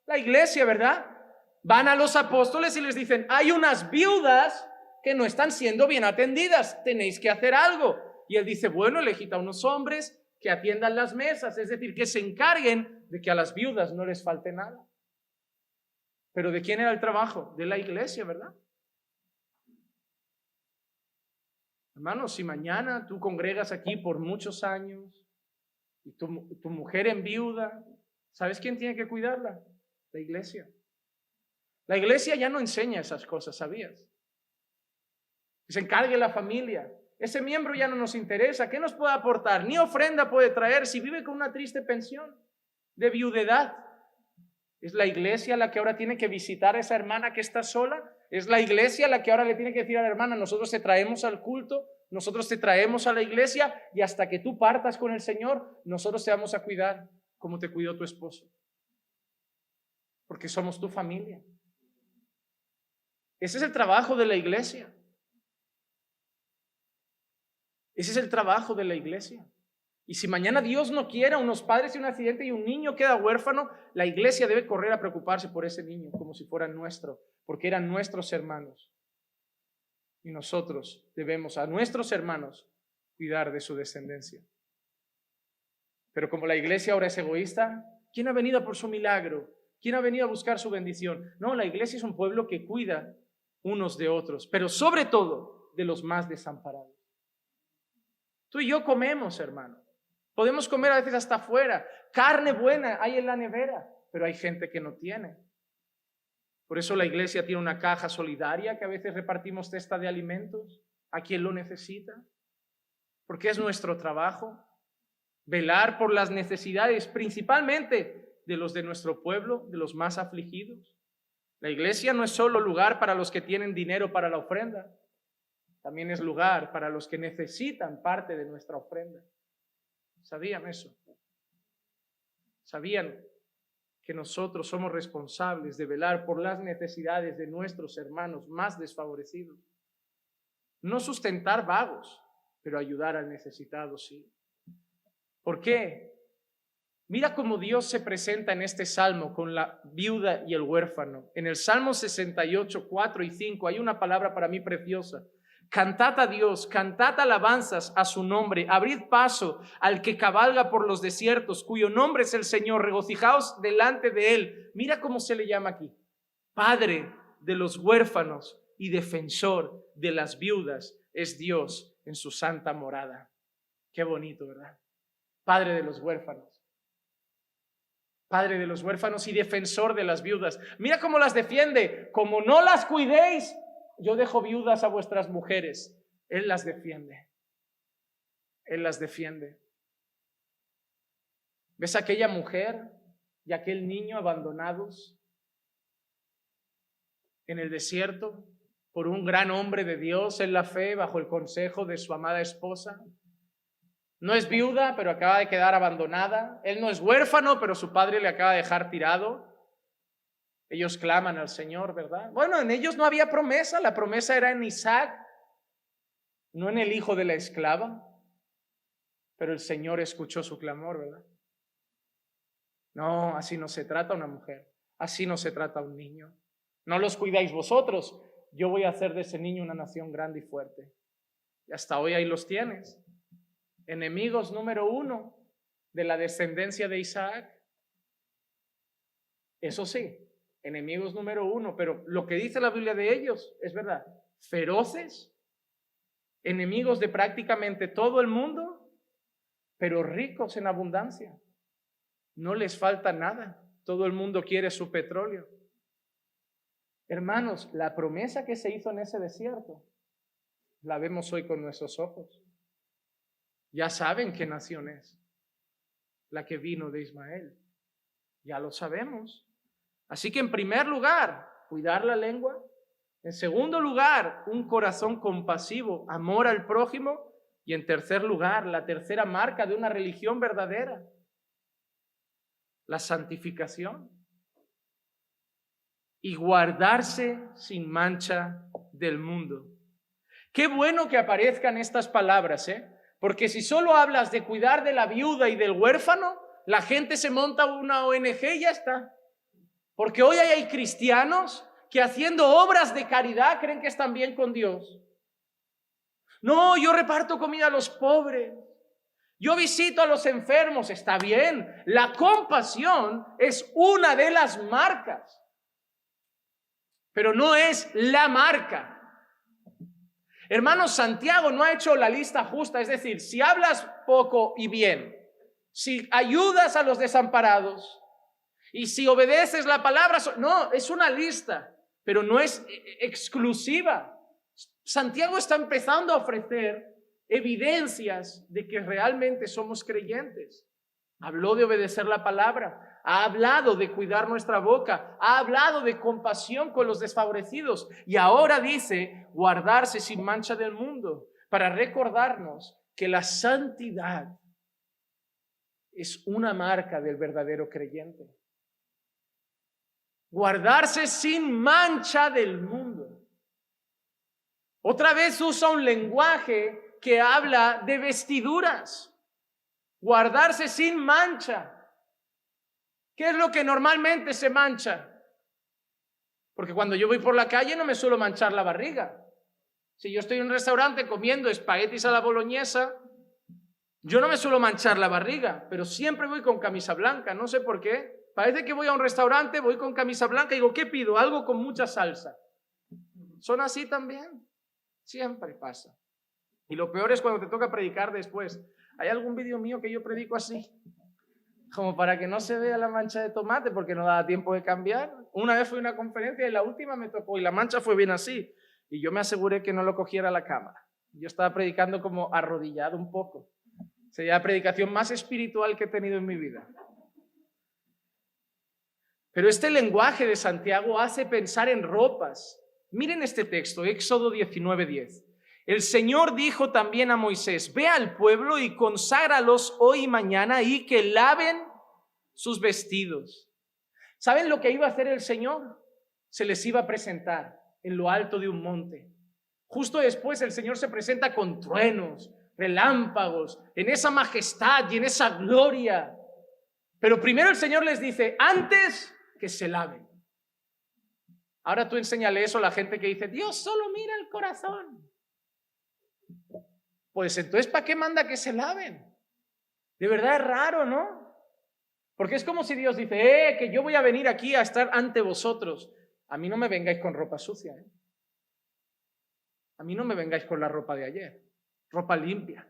La iglesia, ¿verdad? Van a los apóstoles y les dicen: hay unas viudas que no están siendo bien atendidas, tenéis que hacer algo. Y él dice: bueno, elegid a unos hombres que atiendan las mesas, es decir, que se encarguen de que a las viudas no les falte nada. ¿Pero de quién era el trabajo? De la iglesia, ¿verdad? Hermanos, si mañana tú congregas aquí por muchos años y tu mujer enviuda, ¿sabes quién tiene que cuidarla? La iglesia. La iglesia ya no enseña esas cosas, ¿sabías? Que se encargue la familia. Ese miembro ya no nos interesa. ¿Qué nos puede aportar? Ni ofrenda puede traer si vive con una triste pensión de viudedad. ¿Es la iglesia la que ahora tiene que visitar a esa hermana que está sola? ¿Es la iglesia la que ahora le tiene que decir a la hermana: nosotros te traemos al culto, nosotros te traemos a la iglesia y hasta que tú partas con el Señor, nosotros te vamos a cuidar como te cuidó tu esposo? Porque somos tu familia. Ese es el trabajo de la iglesia. Ese es el trabajo de la iglesia. Y si mañana Dios no quiera, unos padres y un accidente y un niño queda huérfano, la iglesia debe correr a preocuparse por ese niño como si fuera nuestro, porque eran nuestros hermanos. Y nosotros debemos a nuestros hermanos cuidar de su descendencia. Pero como la iglesia ahora es egoísta, ¿quién ha venido por su milagro? ¿Quién ha venido a buscar su bendición? No, la iglesia es un pueblo que cuida unos de otros, pero sobre todo de los más desamparados. Tú y yo comemos, hermano. Podemos comer a veces hasta afuera. Carne buena hay en la nevera, pero hay gente que no tiene. Por eso la iglesia tiene una caja solidaria que a veces repartimos cesta de alimentos a quien lo necesita. Porque es nuestro trabajo velar por las necesidades, principalmente de los de nuestro pueblo, de los más afligidos. La iglesia no es solo lugar para los que tienen dinero para la ofrenda, también es lugar para los que necesitan parte de nuestra ofrenda. ¿Sabían eso? ¿Sabían que nosotros somos responsables de velar por las necesidades de nuestros hermanos más desfavorecidos? No sustentar vagos, pero ayudar al necesitado, sí. ¿Por qué? Mira cómo Dios se presenta en este salmo con la viuda y el huérfano. En el Salmo 68, 4 y 5 hay una palabra para mí preciosa. Cantad a Dios, cantad alabanzas a su nombre, abrid paso al que cabalga por los desiertos, cuyo nombre es el Señor, regocijaos delante de él. Mira cómo se le llama aquí: Padre de los huérfanos y defensor de las viudas es Dios en su santa morada. Qué bonito, ¿verdad? Padre de los huérfanos. Padre de los huérfanos y defensor de las viudas. Mira cómo las defiende. Como no las cuidéis, yo dejo viudas a vuestras mujeres. Él las defiende. Él las defiende. ¿Ves aquella mujer y aquel niño abandonados en el desierto por un gran hombre de Dios en la fe bajo el consejo de su amada esposa? No es viuda, pero acaba de quedar abandonada. Él no es huérfano, pero su padre le acaba de dejar tirado. Ellos claman al Señor, ¿verdad? Bueno, en ellos no había promesa. La promesa era en Isaac, no en el hijo de la esclava. Pero el Señor escuchó su clamor, ¿verdad? No, así no se trata una mujer. Así no se trata un niño. No los cuidáis vosotros. Yo voy a hacer de ese niño una nación grande y fuerte. Y hasta hoy ahí los tienes. Enemigos número 1 de la descendencia de Isaac. Eso sí, enemigos número 1, pero lo que dice la Biblia de ellos es verdad. Feroces, enemigos de prácticamente todo el mundo, pero ricos en abundancia. No les falta nada. Todo el mundo quiere su petróleo. Hermanos, la promesa que se hizo en ese desierto, la vemos hoy con nuestros ojos. Ya saben qué nación es la que vino de Ismael. Ya lo sabemos. Así que en primer lugar, cuidar la lengua. En segundo lugar, un corazón compasivo, amor al prójimo. Y en tercer lugar, la tercera marca de una religión verdadera, la santificación. Y guardarse sin mancha del mundo. Qué bueno que aparezcan estas palabras, porque si solo hablas de cuidar de la viuda y del huérfano, la gente se monta una ONG y ya está. Porque hoy hay cristianos que haciendo obras de caridad creen que están bien con Dios. No, yo reparto comida a los pobres. Yo visito a los enfermos. Está bien. La compasión es una de las marcas, pero no es la marca. Hermanos, Santiago no ha hecho la lista justa, es decir, si hablas poco y bien, si ayudas a los desamparados y si obedeces la palabra, no, es una lista, pero no es exclusiva. Santiago está empezando a ofrecer evidencias de que realmente somos creyentes. Habló de obedecer la palabra. Ha hablado de cuidar nuestra boca, ha hablado de compasión con los desfavorecidos y ahora dice guardarse sin mancha del mundo para recordarnos que la santidad es una marca del verdadero creyente. Guardarse sin mancha del mundo. Otra vez usa un lenguaje que habla de vestiduras. Guardarse sin mancha. ¿Qué es lo que normalmente se mancha? Porque cuando yo voy por la calle no me suelo manchar la barriga. Si yo estoy en un restaurante comiendo espaguetis a la boloñesa, yo no me suelo manchar la barriga, pero siempre voy con camisa blanca, no sé por qué. Parece que voy a un restaurante, voy con camisa blanca y digo, ¿qué pido? Algo con mucha salsa. ¿Son así también? Siempre pasa. Y lo peor es cuando te toca predicar después. ¿Hay algún vídeo mío que yo predico así? Como para que no se vea la mancha de tomate porque no daba tiempo de cambiar. Una vez fui a una conferencia y la última me tocó y la mancha fue bien así. Y yo me aseguré que no lo cogiera la cámara. Yo estaba predicando como arrodillado un poco. Sería la predicación más espiritual que he tenido en mi vida. Pero este lenguaje de Santiago hace pensar en ropas. Miren este texto, Éxodo 19:10. El Señor dijo también a Moisés: ve al pueblo y conságralos hoy y mañana y que laven sus vestidos. ¿Saben lo que iba a hacer el Señor? Se les iba a presentar en lo alto de un monte. Justo después el Señor se presenta con truenos, relámpagos, en esa majestad y en esa gloria. Pero primero el Señor les dice: antes que se laven. Ahora tú enséñale eso a la gente que dice: Dios solo mira el corazón. Pues entonces, ¿para qué manda que se laven? De verdad es raro, ¿no? Porque es como si Dios dice: que yo voy a venir aquí a estar ante vosotros. A mí no me vengáis con ropa sucia, ¿eh? A mí no me vengáis con la ropa de ayer, ropa limpia.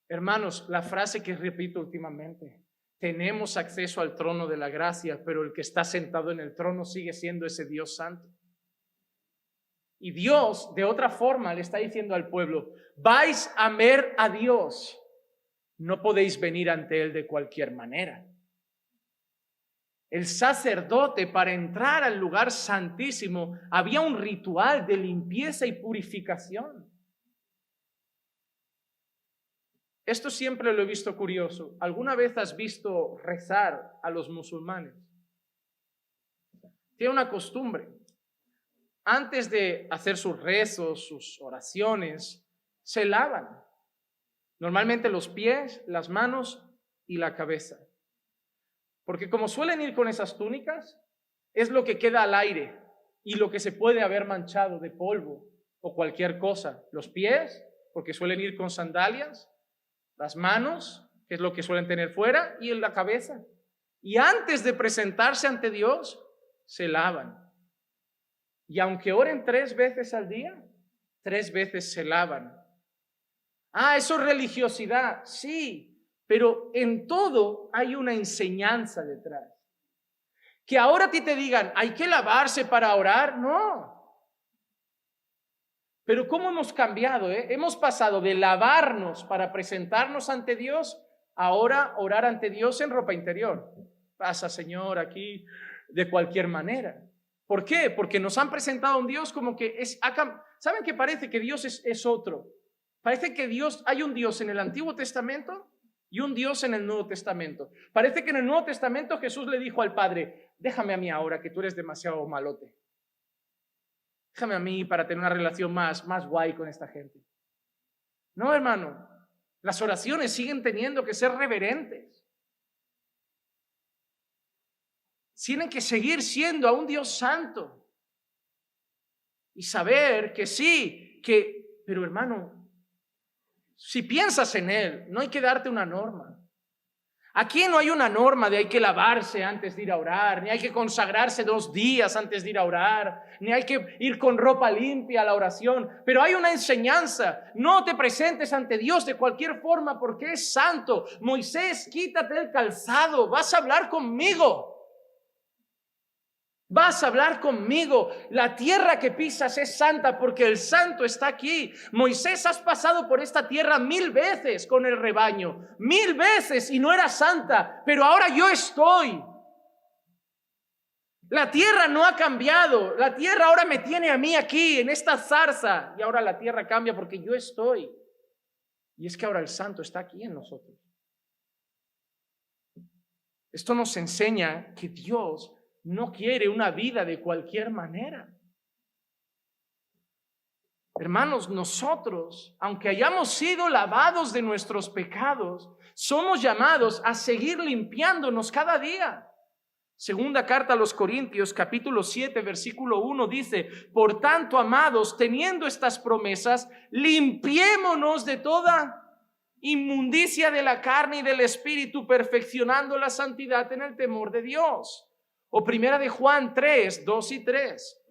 Hermanos, la frase que repito últimamente: tenemos acceso al trono de la gracia, pero el que está sentado en el trono sigue siendo ese Dios santo. Y Dios, de otra forma, le está diciendo al pueblo: vais a ver a Dios, no podéis venir ante Él de cualquier manera. El sacerdote, para entrar al lugar santísimo, había un ritual de limpieza y purificación. Esto siempre lo he visto curioso. ¿Alguna vez has visto rezar a los musulmanes? Tiene una costumbre. Antes de hacer sus rezos, sus oraciones, se lavan. Normalmente los pies, las manos y la cabeza. Porque como suelen ir con esas túnicas, es lo que queda al aire y lo que se puede haber manchado de polvo o cualquier cosa. Los pies, porque suelen ir con sandalias. Las manos, que es lo que suelen tener fuera, y en la cabeza. Y antes de presentarse ante Dios, se lavan. Y aunque oren 3 veces al día, 3 veces se lavan. Eso es religiosidad, sí, pero en todo hay una enseñanza detrás. Que ahora a ti te digan: hay que lavarse para orar, no. Pero ¿cómo hemos cambiado? Hemos pasado de lavarnos para presentarnos ante Dios, ahora orar ante Dios en ropa interior. Pasa, Señor, aquí de cualquier manera. ¿Por qué? Porque nos han presentado a un Dios como que ¿saben que parece que Dios es otro? Parece que hay un Dios en el Antiguo Testamento y un Dios en el Nuevo Testamento. Parece que en el Nuevo Testamento Jesús le dijo al Padre: déjame a mí ahora, que tú eres demasiado malote. Déjame a mí para tener una relación más guay con esta gente. No, hermano, las oraciones siguen teniendo que ser reverentes. Tienen que seguir siendo a un Dios santo. Y saber que sí, pero hermano, si piensas en Él, no hay que darte una norma. Aquí no hay una norma de hay que lavarse antes de ir a orar, ni hay que consagrarse 2 días antes de ir a orar, ni hay que ir con ropa limpia a la oración. Pero hay una enseñanza: no te presentes ante Dios de cualquier forma porque es santo. Moisés, quítate el calzado, vas a hablar conmigo. Vas a hablar conmigo. La tierra que pisas es santa porque el santo está aquí. Moisés, has pasado por esta tierra 1000 veces con el rebaño, 1000 veces, y no era santa, pero ahora yo estoy. La tierra no ha cambiado. La tierra ahora me tiene a mí aquí en esta zarza, y ahora la tierra cambia porque yo estoy. Y es que ahora el santo está aquí en nosotros. Esto nos enseña que Dios no quiere una vida de cualquier manera. Hermanos, nosotros, aunque hayamos sido lavados de nuestros pecados, somos llamados a seguir limpiándonos cada día. Segunda carta a los Corintios, capítulo 7, versículo 1 dice: por tanto, amados, teniendo estas promesas, limpiémonos de toda inmundicia de la carne y del espíritu, perfeccionando la santidad en el temor de Dios. O primera de Juan 3, 2 y 3.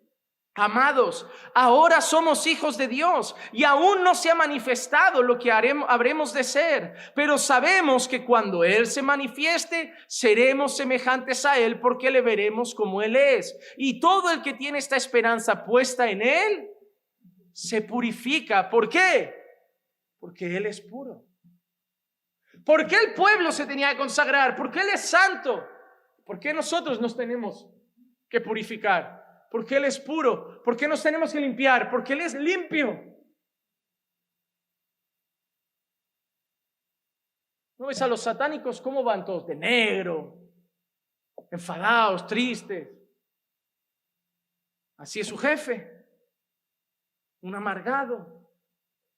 Amados, ahora somos hijos de Dios y aún no se ha manifestado lo que habremos de ser, pero sabemos que cuando Él se manifieste, seremos semejantes a Él porque le veremos como Él es. Y todo el que tiene esta esperanza puesta en Él, se purifica. ¿Por qué? Porque Él es puro. ¿Por qué el pueblo se tenía que consagrar? ¿Por qué Él es santo? ¿Por qué nosotros nos tenemos que purificar? ¿Por qué Él es puro? ¿Por qué nos tenemos que limpiar? Porque Él es limpio. ¿No ves a los satánicos cómo van todos? De negro, enfadados, tristes. Así es su jefe, un amargado,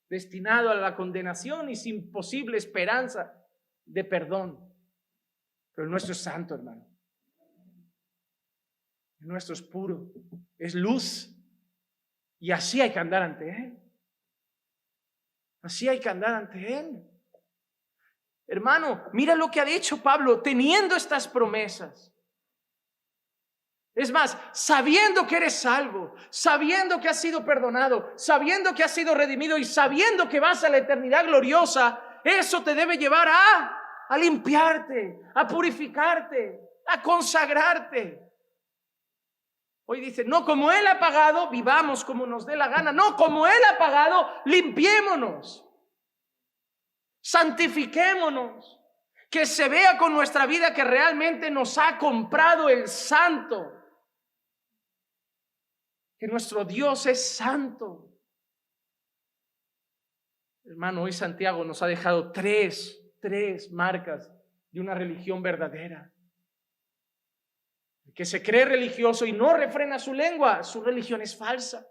destinado a la condenación y sin posible esperanza de perdón. Pero el nuestro es santo, hermano. El nuestro es puro, es luz. Y así hay que andar ante Él. Así hay que andar ante Él. Hermano, mira lo que ha dicho Pablo, teniendo estas promesas. Es más, sabiendo que eres salvo, sabiendo que has sido perdonado, sabiendo que has sido redimido y sabiendo que vas a la eternidad gloriosa, eso te debe llevar a limpiarte, a purificarte, a consagrarte. Hoy dice, no como Él ha pagado, vivamos como nos dé la gana. No, como Él ha pagado, limpiémonos. Santifiquémonos, que se vea con nuestra vida que realmente nos ha comprado el santo, que nuestro Dios es santo. Hermano, hoy Santiago nos ha dejado tres marcas de una religión verdadera. El que se cree religioso y no refrena su lengua, su religión es falsa.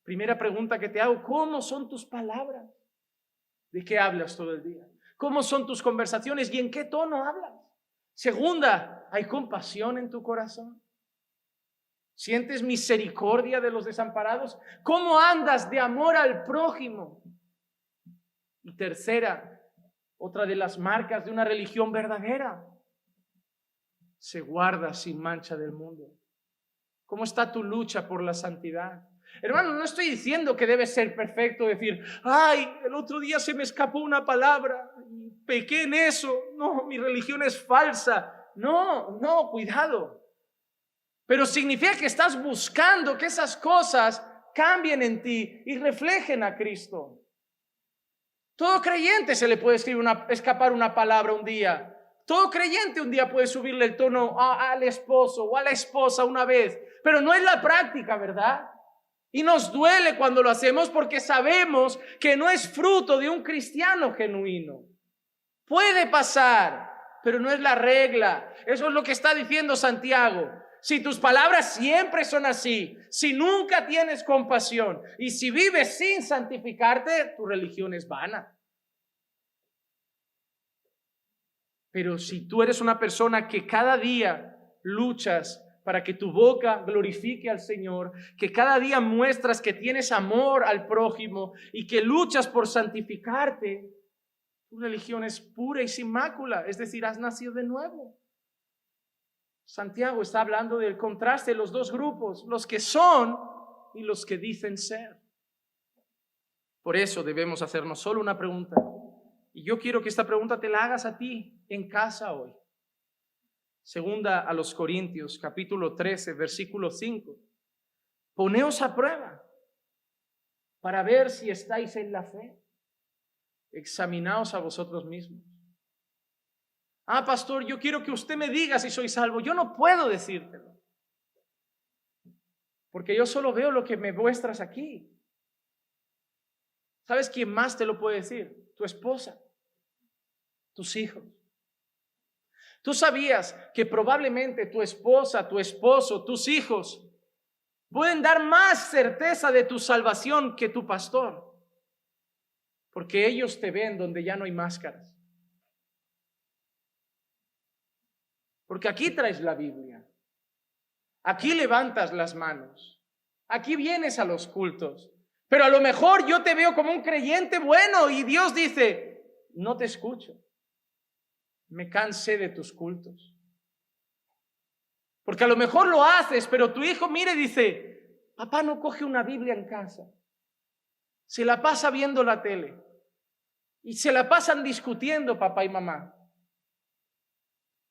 Primera pregunta que te hago, ¿cómo son tus palabras? ¿De qué hablas todo el día? ¿Cómo son tus conversaciones y en qué tono hablas? Segunda, ¿hay compasión en tu corazón? ¿Sientes misericordia de los desamparados? ¿Cómo andas de amor al prójimo? Y tercera, otra de las marcas de una religión verdadera, se guarda sin mancha del mundo. ¿Cómo está tu lucha por la santidad? Hermano, no estoy diciendo que debes ser perfecto, decir, ay, el otro día se me escapó una palabra y pequé en eso. No, mi religión es falsa. No, cuidado. Pero significa que estás buscando que esas cosas cambien en ti y reflejen a Cristo. Todo creyente se le puede escapar una palabra un día. Todo creyente un día puede subirle el tono al esposo o a la esposa una vez, pero no es la práctica, ¿verdad? Y nos duele cuando lo hacemos porque sabemos que no es fruto de un cristiano genuino. Puede pasar, pero no es la regla. Eso es lo que está diciendo Santiago. Si tus palabras siempre son así, si nunca tienes compasión y si vives sin santificarte, tu religión es vana. Pero si tú eres una persona que cada día luchas para que tu boca glorifique al Señor, que cada día muestras que tienes amor al prójimo y que luchas por santificarte, tu religión es pura y sin mácula, es decir, has nacido de nuevo. Santiago está hablando del contraste de los dos grupos, los que son y los que dicen ser. Por eso debemos hacernos solo una pregunta, y yo quiero que esta pregunta te la hagas a ti en casa hoy. Segunda a los Corintios, capítulo 13, versículo 5. Poneos a prueba para ver si estáis en la fe. Examinaos a vosotros mismos. Pastor, yo quiero que usted me diga si soy salvo. Yo no puedo decírtelo, porque yo solo veo lo que me muestras aquí. ¿Sabes quién más te lo puede decir? Tu esposa, tus hijos. ¿Tú sabías que probablemente tu esposa, tu esposo, tus hijos pueden dar más certeza de tu salvación que tu pastor? Porque ellos te ven donde ya no hay máscaras. Porque aquí traes la Biblia. Aquí levantas las manos. Aquí vienes a los cultos. Pero a lo mejor yo te veo como un creyente bueno y Dios dice, no te escucho. Me cansé de tus cultos. Porque a lo mejor lo haces, pero tu hijo mire y dice, papá no coge una Biblia en casa. Se la pasa viendo la tele. Y se la pasan discutiendo papá y mamá.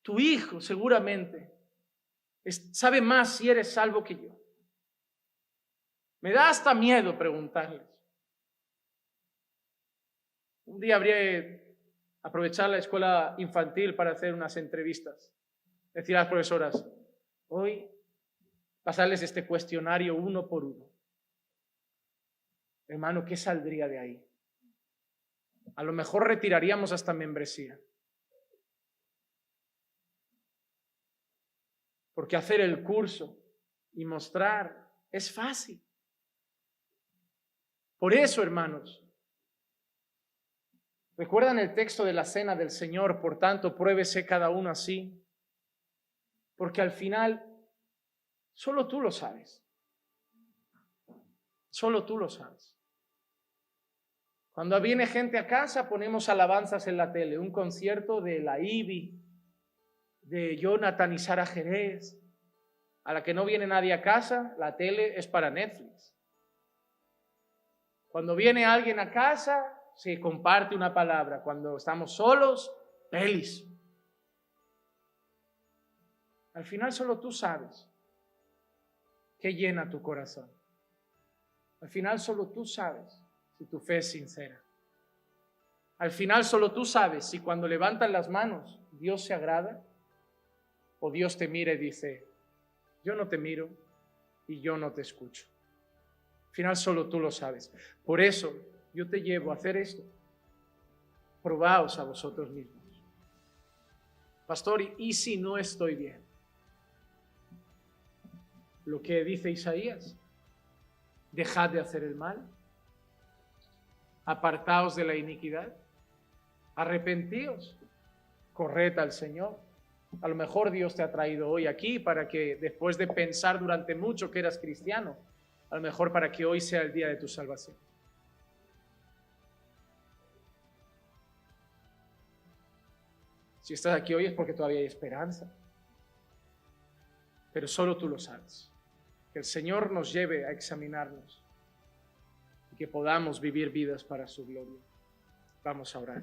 Tu hijo seguramente sabe más si eres salvo que yo. Me da hasta miedo preguntarles. Un día hablé Aprovechar la escuela infantil para hacer unas entrevistas. Decir a las profesoras, hoy pasarles este cuestionario uno por uno. Hermano, ¿qué saldría de ahí? A lo mejor retiraríamos hasta membresía. Porque hacer el curso y mostrar es fácil. Por eso, hermanos, ¿recuerdan el texto de la cena del Señor? Por tanto, pruébese cada uno así. Porque al final, solo tú lo sabes. Solo tú lo sabes. Cuando viene gente a casa, ponemos alabanzas en la tele. Un concierto de la Ivy, de Jonathan y Sara Jerez. A la que no viene nadie a casa, la tele es para Netflix. Cuando viene alguien a casa, se comparte una palabra. Cuando estamos solos, pelis. Al final solo tú sabes qué llena tu corazón. Al final solo tú sabes si tu fe es sincera. Al final solo tú sabes si cuando levantas las manos Dios se agrada o Dios te mira y dice, yo no te miro y yo no te escucho. Al final solo tú lo sabes. Por eso yo te llevo a hacer esto. Probaos a vosotros mismos. Pastor, ¿y si no estoy bien? Lo que dice Isaías, dejad de hacer el mal, apartaos de la iniquidad, arrepentíos, corred al Señor. A lo mejor Dios te ha traído hoy aquí para que después de pensar durante mucho que eras cristiano, a lo mejor para que hoy sea el día de tu salvación. Si estás aquí hoy es porque todavía hay esperanza, pero solo tú lo sabes. Que el Señor nos lleve a examinarnos y que podamos vivir vidas para su gloria. Vamos a orar.